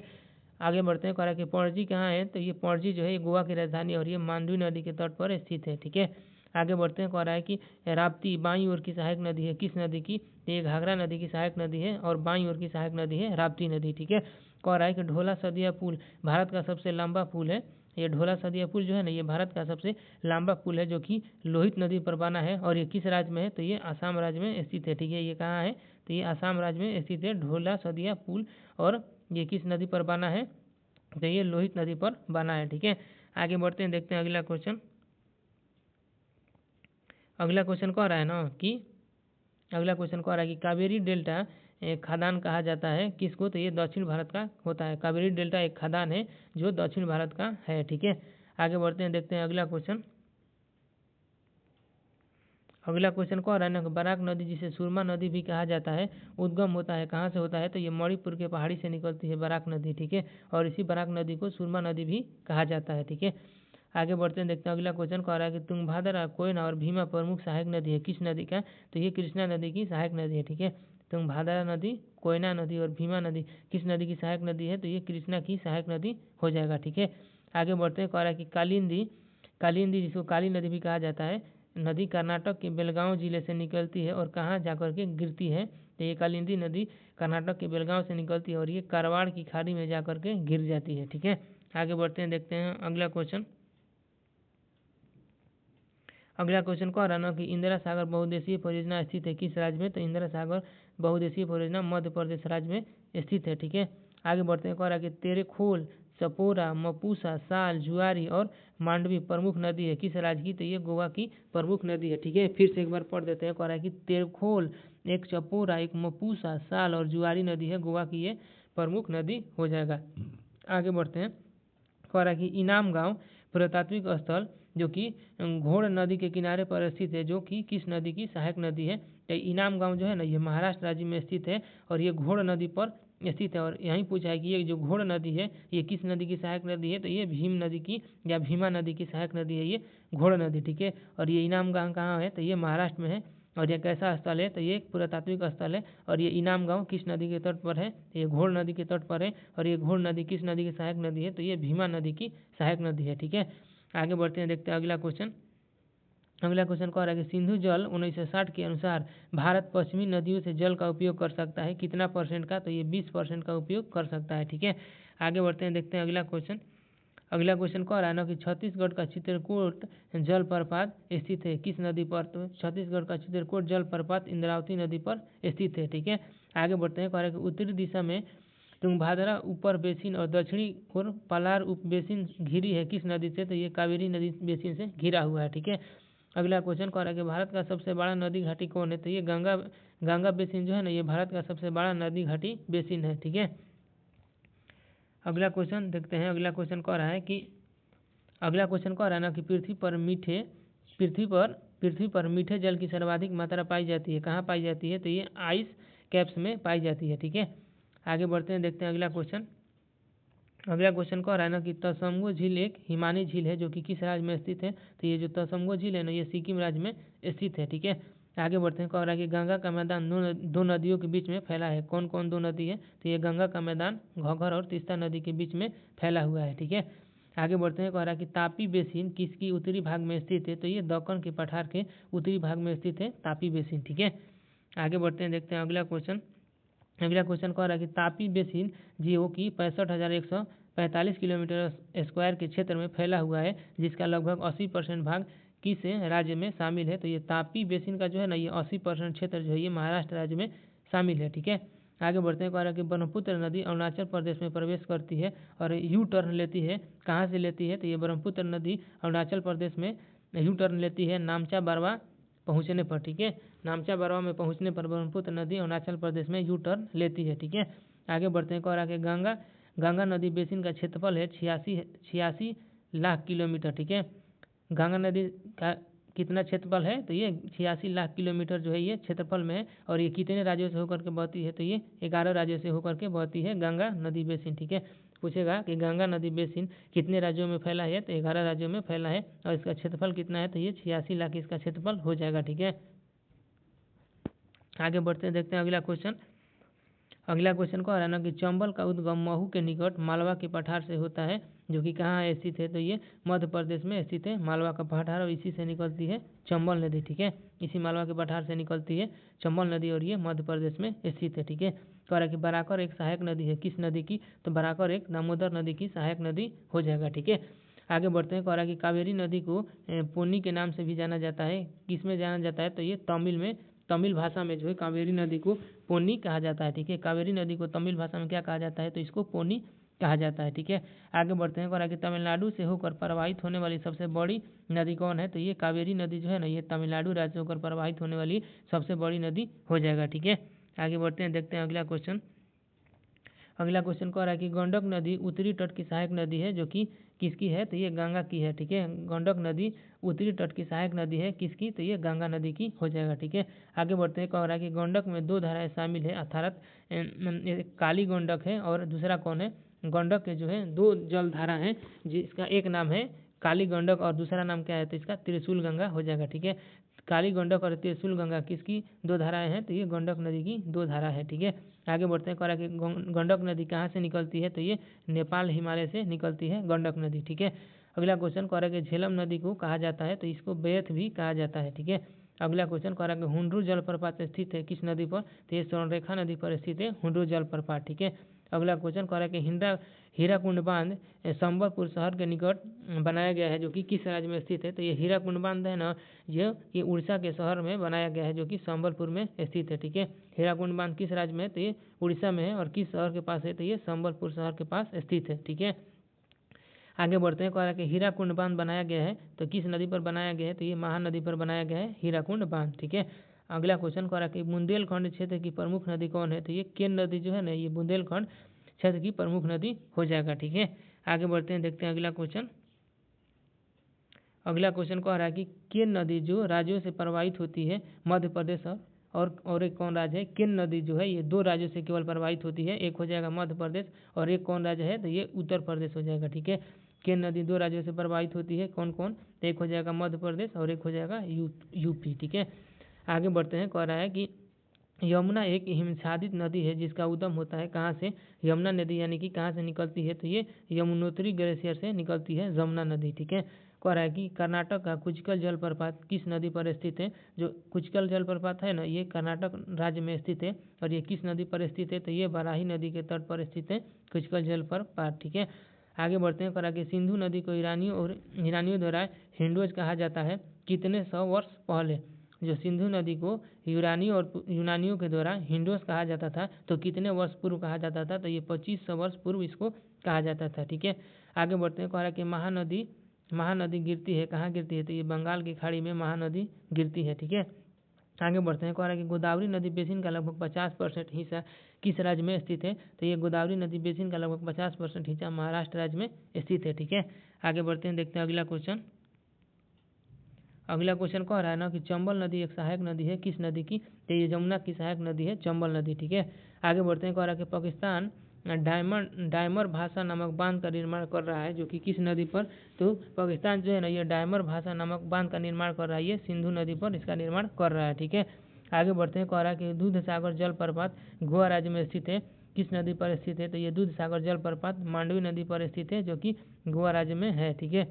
आगे बढ़ते हैं, कह रहा है कि पणजी कहाँ है। तो ये पणजी जो है गोवा की राजधानी और ये मांडवी नदी के तट पर स्थित है। ठीक है, आगे बढ़ते हैं, कह रहा है कि राप्ती बाईं ओर की सहायक नदी है किस नदी की। तो ये घाघरा नदी की सहायक नदी है और बाईं ओर की सहायक नदी है राप्ती नदी। ठीक है, कह रहा है कि ढोला सदिया पुल भारत का सबसे लंबा पुल है। ये ढोला सदिया पुल जो है ना ये भारत का सबसे लंबा पुल है जो कि लोहित नदी पर बना है और ये किस राज्य में है। तो ये आसाम राज्य में स्थित है। ठीक है, ये कहाँ है। तो ये आसाम राज्य में स्थित है ढोला सदिया पुल और ये किस नदी पर बना है। तो ये लोहित नदी पर बना है। ठीक है, आगे बढ़ते हैं, देखते हैं अगला क्वेश्चन कह रहा है ना कि अगला क्वेश्चन कह रहा है कि कावेरी डेल्टा एक खदान कहा जाता है किसको। तो ये दक्षिण भारत का होता है। कावेरी डेल्टा एक खदान है जो दक्षिण भारत का है। ठीक है, आगे बढ़ते हैं, देखते हैं अगला क्वेश्चन कह रहा है ना बराक नदी जिसे सुरमा नदी भी कहा जाता है उद्गम होता है कहाँ से होता है। तो ये मणिपुर के पहाड़ी से निकलती है बराक नदी। ठीक है, और इसी बराक नदी को सुरमा नदी भी कहा जाता है। ठीक है, आगे बढ़ते हैं, देखते हैं अगला क्वेश्चन कह रहा है कि तुंगभाद्रा कोयना और भीमा प्रमुख सहायक नदी है किस नदी का। तो ये कृष्णा नदी की सहायक नदी है। ठीक है, तुंगभाद्रा नदी कोयना नदी और भीमा नदी किस नदी की सहायक नदी है। तो ये कृष्णा की सहायक नदी हो जाएगा। ठीक है, आगे बढ़ते हैं, कह रहा है कि कालिंदी जिसको काली नदी भी कहा जाता है नदी कर्नाटक के बेलगांव जिले से निकलती है और कहाँ जाकर के गिरती है। तो ये कालिंदी नदी कर्नाटक के बेलगांव से निकलती है और ये कारवाड़ की खाड़ी में जाकर के गिर जाती है। ठीक है, आगे बढ़ते हैं, देखते हैं अगला क्वेश्चन कह रहा ना कि इंदिरा सागर बहुउद्देशीय परियोजना स्थित है किस राज्य में। तो इंदिरा सागर बहुउद्देशीय परियोजना मध्य प्रदेश राज्य में स्थित है। ठीक है, आगे बढ़ते हैं, कह रहा है कि तेरेखोल सपोरा मपूसा साल जुआरी और मांडवी प्रमुख नदी है किस राज्य की। तो ये गोवा की प्रमुख नदी है। ठीक है, फिर से एक बार पढ़ देते हैं, कह रहा है कि तेरेखोल एक चपोरा एक मपूसा साल और जुआरी नदी है गोवा की ये प्रमुख नदी हो जाएगा। आगे बढ़ते हैं, कह रहा है कि इनाम गांव पुरातात्विक स्थल जो कि घोड़ नदी के किनारे पर स्थित है जो कि किस नदी की सहायक नदी है। तो इनाम गांव जो है ना ये महाराष्ट्र राज्य में स्थित है और ये घोड़ नदी पर स्थित है और यहीं पूछा है कि ये जो घोड़ नदी है ये किस नदी की सहायक नदी है। तो ये भीम नदी की या भीमा नदी की सहायक नदी है ये घोड़ नदी। ठीक है, और ये इनाम गांव कहाँ है। तो ये महाराष्ट्र में है और यह कैसा स्थल है। तो ये एक पुरातात्विक स्थल है और ये इनाम गांव किस नदी के तट पर है। ये घोड़ नदी के तट पर है और ये घोड़ नदी किस नदी की सहायक नदी है। तो ये भीमा नदी की सहायक नदी है। ठीक है, आगे बढ़ते हैं, देखते हैं अगला क्वेश्चन कह रहा है कि सिंधु जल 1960 के अनुसार भारत पश्चिमी नदियों से जल का उपयोग कर सकता है कितना % का। तो ये 20% का उपयोग कर सकता है। ठीक है, आगे बढ़ते हैं, देखते हैं अगला क्वेश्चन कह रहा है ना कि छत्तीसगढ़ का चित्रकूट जलप्रपात स्थित है किस नदी पर। तो छत्तीसगढ़ का चित्रकूट जलप्रपात इंद्रावती नदी पर स्थित है। ठीक है, आगे बढ़ते हैं, कह रहा है कि उत्तरी दिशा में तुंगभाद्रा ऊपर बेसिन और दक्षिणी ओर पलार उप बेसिन घिरी है किस नदी से। तो ये कावेरी नदी बेसिन से घिरा हुआ है। ठीक है, अगला क्वेश्चन कह रहा है कि भारत का सबसे बड़ा नदी घाटी कौन है। तो ये गंगा बेसिन जो है ना ये भारत का सबसे बड़ा नदी घाटी बेसिन है। ठीक है, अगला क्वेश्चन देखते हैं, अगला क्वेश्चन कह रहा है ना कि पृथ्वी पर मीठे जल की सर्वाधिक मात्रा पाई जाती है कहाँ पाई जाती है। तो ये आइस कैप्स में पाई जाती है। ठीक है, आगे बढ़ते हैं, देखते हैं अगला अगला क्वेश्चन कह रहा है ना कि तसंगो झील एक हिमानी झील है जो कि किस राज्य में स्थित है। तो ये जो तसंगो झील है ना, ये सिक्किम राज्य में स्थित है। ठीक है, आगे बढ़ते हैं। कह रहा है कि गंगा का मैदान दो नदियों के बीच में फैला है। कौन कौन दो नदी है? तो ये गंगा का मैदान घॉघर और तीस्ता नदी के बीच में फैला हुआ है। ठीक है, आगे बढ़ते हैं। कह रहा है कि तापी बेसिन किसकी उत्तरी भाग में स्थित है? तो ये दक्कन के पठार के उत्तरी भाग में स्थित है तापी बेसिन। ठीक है, आगे बढ़ते हैं, देखते हैं अगला क्वेश्चन। अगला क्वेश्चन कह रहा है कि तापी बेसिन जो कि 65,145 किलोमीटर स्क्वायर के क्षेत्र में फैला हुआ है, जिसका लगभग 80% भाग किस राज्य में शामिल है? तो ये तापी बेसिन का जो है ना, ये 80% क्षेत्र जो है ये महाराष्ट्र राज्य में शामिल है। ठीक है, आगे बढ़ते हैं। कह रहा है कि ब्रह्मपुत्र नदी अरुणाचल प्रदेश में प्रवेश करती है और यू टर्न लेती है। कहाँ से लेती है? तो ये ब्रह्मपुत्र नदी अरुणाचल प्रदेश में यू टर्न लेती है नामचा बरवा पहुँचने पर। ठीक है, नामचा बरवा में पहुँचने पर ब्रह्मपुत्र नदी अरुणाचल प्रदेश में यू टर्न लेती है। ठीक है, आगे बढ़ते हैं। कह रहा है कि गंगा नदी बेसिन का क्षेत्रफल है 86 लाख किलोमीटर। ठीक है, गंगा नदी का कितना क्षेत्रफल है? तो ये 86 लाख किलोमीटर जो है ये क्षेत्रफल में है। और ये कितने राज्यों से होकर के बहती है? तो ये 11 राज्यों से होकर के बहती है गंगा नदी बेसिन। ठीक है, पूछेगा कि गंगा नदी बेसिन कितने राज्यों में फैला है? तो 11 राज्यों में फैला है। और इसका क्षेत्रफल कितना है? तो ये 86 लाख इसका क्षेत्रफल हो जाएगा। ठीक है, आगे बढ़ते हैं, देखते हैं अगला क्वेश्चन। अगला क्वेश्चन कह रहा है ना कि चंबल का उद्गम महू के निकट मालवा के पठार से होता है, जो कि कहाँ स्थित है? तो ये मध्य प्रदेश में स्थित है मालवा का पठार, और इसी से निकलती है चंबल नदी। ठीक है, इसी मालवा के पठार से निकलती है चंबल नदी और ये मध्य प्रदेश में स्थित है। ठीक है, कह रहा है कि बराकर एक सहायक नदी है। किस नदी की? तो बराकर एक दामोदर नदी की सहायक नदी हो जाएगा। ठीक है, आगे बढ़ते हैं। कह रहा है कि कावेरी नदी को पोनी के नाम से भी जाना जाता है। किस में जाना जाता है? तो ये तमिल भाषा में जो है कावेरी नदी को पोनी कहा जाता है। ठीक है, कावेरी नदी को तमिल भाषा में क्या कहा जाता है? तो इसको पोनी कहा जाता है। ठीक है, आगे बढ़ते हैं। कह रहा है कि तमिलनाडु से होकर प्रवाहित होने वाली सबसे बड़ी नदी कौन है? तो ये कावेरी नदी जो है ना, ये तमिलनाडु राज्य से होकर प्रवाहित होने वाली सबसे बड़ी नदी हो जाएगा। ठीक है, आगे बढ़ते हैं, देखते हैं अगला क्वेश्चन। अगला क्वेश्चन कह रहा है कि गंडक नदी उत्तरी तट की सहायक नदी है, जो कि किसकी है? तो ये गंगा की है। ठीक है, गंडक नदी उत्तरी तट की सहायक नदी है, किसकी? तो ये गंगा नदी की हो जाएगा। ठीक है, आगे बढ़ते हैं। कह रहा है कि गंडक में दो धाराएं शामिल है, अर्थात काली गंडक है और दूसरा कौन है? गंडक के जो है दो जल धारा है, जिसका एक नाम है काली गंडक और दूसरा नाम क्या है? तो इसका त्रिशूल गंगा हो जाएगा। ठीक है, काली गंडक और त्रिशूल गंगा किसकी दो धाराएं हैं? तो ये गंडक नदी की दो धारा है। ठीक है, आगे बढ़ते हैं। कह रहा है कि गंडक नदी कहाँ से निकलती है? तो ये नेपाल हिमालय से निकलती है गंडक नदी। ठीक है, अगला क्वेश्चन कह रहा है कि झेलम नदी को कहा जाता है, तो इसको बेयथ भी कहा जाता है। ठीक है, अगला क्वेश्चन कह रहा है कि हुंड्रू जलप्रपात स्थित है किस नदी पर? तो ये स्वर्णरेखा नदी पर स्थित है हुंड्रू जलप्रपात। ठीक है, अगला क्वेश्चन कह रहा है कि हीराकुंड बांध संबलपुर शहर के निकट बनाया गया है, जो कि किस राज्य में स्थित है? तो ये हीराकुंड बांध है ना, ये उड़ीसा के शहर में बनाया गया है, जो कि संबलपुर में स्थित है। ठीक है, हीराकुंड बांध किस राज्य में है? तो ये उड़ीसा में है। और किस शहर के पास है? तो ये संबलपुर शहर के पास स्थित है। ठीक है, आगे बढ़ते हैं। कह रहा है कि हीराकुंड बांध बनाया गया है, तो किस नदी पर बनाया गया है? तो ये महानदी पर बनाया गया है हीराकुंड बांध। ठीक है, अगला क्वेश्चन कह रहा है कि बुंदेलखंड क्षेत्र की प्रमुख नदी कौन है? तो ये केन नदी जो है ना, ये बुंदेलखंड क्षेत्र की प्रमुख नदी हो जाएगा। ठीक है, आगे बढ़ते हैं, देखते हैं अगला क्वेश्चन। अगला क्वेश्चन कह रहा है कि केन नदी जो राज्यों से प्रवाहित होती है मध्य प्रदेश और एक कौन राज्य है? केन नदी जो है ये दो राज्यों से केवल प्रवाहित होती है, एक हो जाएगा मध्य प्रदेश और एक कौन राज्य है? तो ये उत्तर प्रदेश हो जाएगा। ठीक है, केन नदी दो राज्यों से प्रवाहित होती है, कौन कौन? तो एक हो जाएगा मध्य प्रदेश और एक हो जाएगा यूपी। ठीक है, आगे बढ़ते हैं। कह रहा है कि यमुना एक हिमच्छादित नदी है, जिसका उद्गम होता है कहाँ से? यमुना नदी यानी कि कहाँ से निकलती है? तो ये यमुनोत्री ग्लेशियर से निकलती है यमुना नदी। ठीक है, कह रहा है कि कर्नाटक का कुचकल जलप्रपात किस नदी पर स्थित है? जो कुचकल जलप्रपात है ना, ये कर्नाटक राज्य में स्थित है। और ये किस नदी पर स्थित है? तो ये बराही नदी के तट पर स्थित है कुचकल जलप्रपात। ठीक है, आगे बढ़ते हैं। कह रहा है कि सिंधु नदी को ईरानियों द्वारा हिंडोज कहा जाता है कितने 100 वर्ष पहले? जो सिंधु नदी को यूनानियों के द्वारा हिंडोस कहा जाता था, तो कितने वर्ष पूर्व कहा जाता था? तो ये 2500 वर्ष पूर्व इसको कहा जाता था। ठीक है, आगे बढ़ते हैं। कह रहा है कि महानदी गिरती है, कहाँ गिरती है? तो ये बंगाल की खाड़ी में महानदी गिरती है। ठीक है, आगे बढ़ते हैं। कह रहा है कि गोदावरी नदी बेसिन का लगभग 50% हिस्सा किस राज्य में स्थित है? तो ये गोदावरी नदी बेसिन का लगभग 50% हिस्सा महाराष्ट्र राज्य में स्थित है। ठीक है, आगे बढ़ते हैं, देखते हैं अगला क्वेश्चन। अगला क्वेश्चन कह रहा है ना कि चंबल नदी एक सहायक नदी है, किस नदी की? तो ये यमुना की सहायक नदी है चंबल नदी। ठीक है, आगे बढ़ते हैं। कह रहा है कि पाकिस्तान डायमर भाषा नामक बांध का निर्माण कर रहा है, जो कि किस नदी पर, तो पाकिस्तान जो है ना ये डायमर भाषा नामक बांध का निर्माण कर रहा है, ये सिंधु नदी पर इसका निर्माण कर रहा है। ठीक है, आगे बढ़ते हैं। कह रहा है कि दूध सागर जलप्रपात गोवा राज्य में स्थित है, किस नदी पर स्थित है, तो ये दूध सागर जलप्रपात मांडवी नदी पर स्थित है, जो कि गोवा राज्य में है। ठीक है,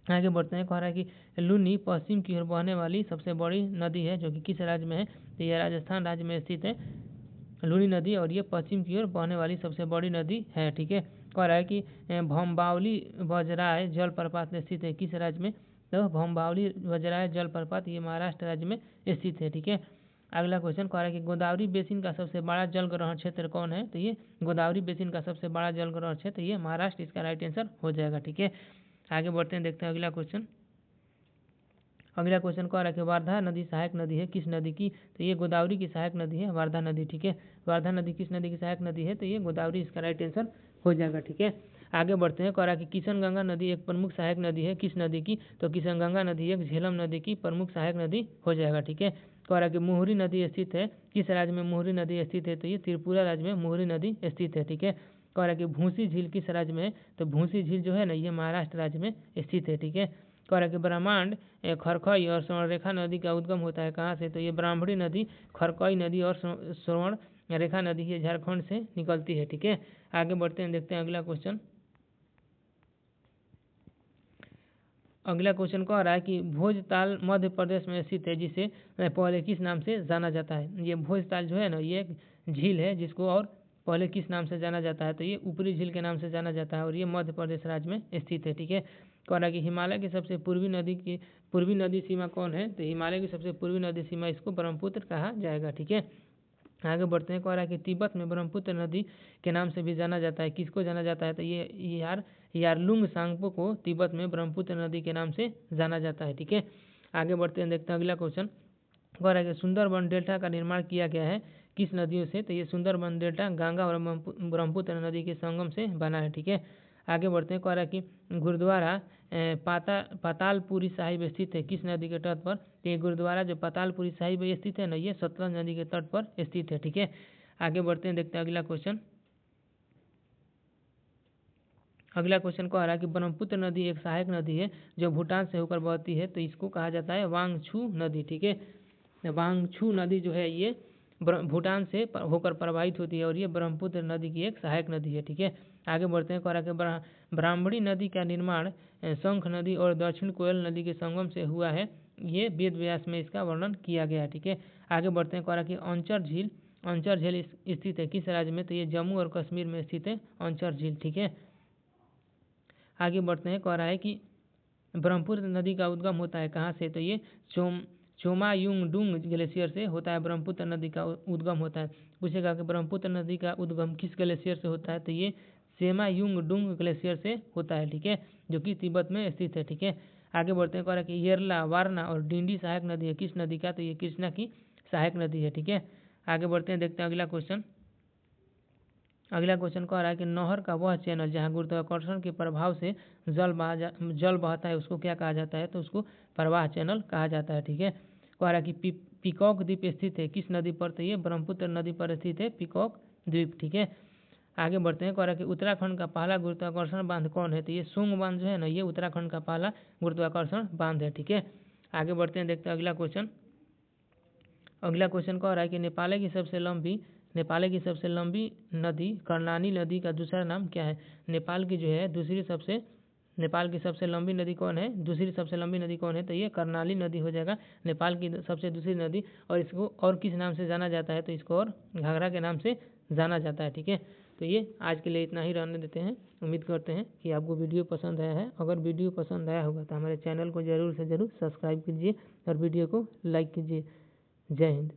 आगे बढ़ते हैं। कह रहा है कि लूनी पश्चिम की ओर बहने वाली सबसे बड़ी नदी है, जो कि किस राज्य में है, तो यह राजस्थान राज्य में स्थित है लूनी नदी, और ये पश्चिम की ओर बहने वाली सबसे बड़ी नदी है। ठीक है, कह रहा है कि भंबावली वजराय जलप्रपात स्थित है किस राज्य में, तो भंबावली वजराय जलप्रपात ये महाराष्ट्र राज्य में स्थित है। ठीक है, अगला क्वेश्चन कह रहा है कि गोदावरी बेसिन का सबसे बड़ा जल ग्रहण क्षेत्र कौन है, तो ये गोदावरी बेसिन का सबसे बड़ा जल ग्रहण क्षेत्र ये महाराष्ट्र, इसका राइट आंसर हो जाएगा। ठीक है, आगे बढ़ते हैं, देखते हैं अगला क्वेश्चन। अगला क्वेश्चन कह रहा है कि वारधा नदी सहायक नदी है किस नदी की, तो ये गोदावरी की सहायक नदी है वारधा नदी। ठीक है, वारधा नदी किस नदी की सहायक नदी है, तो ये गोदावरी, इसका राइट आंसर हो जाएगा। ठीक है, आगे बढ़ते हैं। कह रहा है कि किशनगंगा नदी एक प्रमुख सहायक नदी है किस नदी की, तो किशनगंगा नदी एक झेलम नदी की प्रमुख सहायक नदी हो जाएगा। ठीक है, कह रहा है कि मुहुरी नदी स्थित है किस राज्य में मुहुरी नदी स्थित है, तो ये त्रिपुरा राज्य में मुहुरी नदी स्थित है। ठीक है, कह रहा है कि भूसी झील किस राज्य में है, तो भूसी झील जो है ना ये महाराष्ट्र राज्य में स्थित है। ठीक है, कह रहा है कि ब्रह्मांड खरखई और स्वर्णरेखा नदी का उद्गम होता है कहाँ से, तो ये ब्राह्मणी नदी, खरकई नदी और स्वर्ण रेखा नदी ये झारखंड से निकलती है। ठीक है, आगे बढ़ते हैं, देखते हैं अगला क्वेश्चन। अगला क्वेश्चन कह रहा है कि भोजताल मध्य प्रदेश में स्थित है, जिसे पहले किस नाम से जाना जाता है। ये भोजताल जो है ना ये एक झील है, जिसको और पहले किस नाम से जाना जाता है, तो ये ऊपरी झील के नाम से जाना जाता है, और ये मध्य प्रदेश राज्य में स्थित है। ठीक है, कह रहा है कि हिमालय की सबसे पूर्वी नदी सीमा कौन है, तो हिमालय की सबसे पूर्वी नदी सीमा इसको ब्रह्मपुत्र कहा जाएगा। ठीक है, आगे बढ़ते हैं। कह रहा है कि तिब्बत में ब्रह्मपुत्र नदी के नाम से भी जाना जाता है, किसको जाना जाता है, तो ये यारलुंग सांगपो को तिब्बत में ब्रह्मपुत्र नदी के नाम से जाना जाता है। ठीक है, आगे बढ़ते हैं, देखते हैं अगला क्वेश्चन। कह रहा है कि सुंदरबन डेल्टा का निर्माण किया गया है किस नदियों से, तो ये सुंदरबन डेल्टा गंगा और ब्रह्मपुत्र नदी के संगम से बना है। ठीक है, आगे बढ़ते हैं। कह रहा है कि गुरुद्वारा पातालपुरी साहिब स्थित है किस नदी के तट पर, तो ये गुरुद्वारा जो पातालपुरी साहिब स्थित है ना ये सतलज नदी के तट पर स्थित है। ठीक है, आगे बढ़ते हैं, देखते हैं अगला क्वेश्चन। अगला क्वेश्चन कह रहा है कि ब्रह्मपुत्र नदी एक सहायक नदी है जो भूटान से होकर बहती है, तो इसको कहा जाता है वांगछू नदी। ठीक है, वांगछू नदी जो है ये भूटान से होकर प्रवाहित होती है, और ये ब्रह्मपुत्र नदी की एक सहायक नदी है। ठीक है, आगे बढ़ते हैं। कह रहा है कि ब्राह्मणी नदी का निर्माण शंख नदी और दक्षिण कोयल नदी के संगम से हुआ है, ये वेद व्यास में इसका वर्णन किया गया है। ठीक है, आगे बढ़ते हैं। कह रहा है कि अंचर झील स्थित है किस राज्य में, तो ये जम्मू और कश्मीर में स्थित है अंचर झील। ठीक है, आगे बढ़ते हैं। कह रहा है कि ब्रह्मपुत्र नदी का उद्गम होता है कहाँ से, तो ये चोमायुंगडुंग ग्लेशियर से होता है, ब्रह्मपुत्र नदी का उद्गम होता है। पूछेगा कि ब्रह्मपुत्र नदी का उद्गम किस ग्लेशियर से होता है, तो ये सेमायुंगडुंग ग्लेशियर से होता है। ठीक है, जो कि तिब्बत में स्थित है। ठीक है, आगे बढ़ते हैं। कह रहा है कि येरला, वारना और डिंडी सहायक नदी है किस नदी का, तो ये कृष्णा की सहायक नदी है। ठीक है, आगे बढ़ते हैं, देखते हैं अगला क्वेश्चन। अगला क्वेश्चन कह रहा है कि नहर का वह चैनल जहाँ गुरुत्वाकर्षण के प्रभाव से जल बहता है उसको क्या कहा जाता है, तो उसको प्रवाह चैनल कहा जाता है। ठीक है, कह रहा है कि पीकॉक द्वीप स्थित है किस नदी पर, तो ये ब्रह्मपुत्र नदी पर स्थित है पीकॉक द्वीप। ठीक है, आगे बढ़ते हैं। कह रहा है कि उत्तराखंड का पहला गुरुत्वाकर्षण बांध कौन है, तो ये सोंग बांध जो है ना ये उत्तराखंड का पहला गुरुत्वाकर्षण बांध है। ठीक है, आगे बढ़ते हैं, देखते हैं अगला क्वेश्चन। अगला क्वेश्चन कह रहा है कि नेपाल की सबसे लंबी नदी कर्णाली नदी का दूसरा नाम क्या है। नेपाल की सबसे लंबी नदी कौन है, दूसरी सबसे लंबी नदी कौन है, तो ये कर्णाली नदी हो जाएगा नेपाल की सबसे दूसरी नदी, और इसको और किस नाम से जाना जाता है, तो इसको और घाघरा के नाम से जाना जाता है। ठीक है, तो ये आज के लिए इतना ही रहने देते हैं। उम्मीद करते हैं कि आपको वीडियो पसंद आया है। अगर वीडियो पसंद आया होगा तो हमारे चैनल को ज़रूर से ज़रूर सब्सक्राइब कीजिए और वीडियो को लाइक कीजिए। जय हिंद।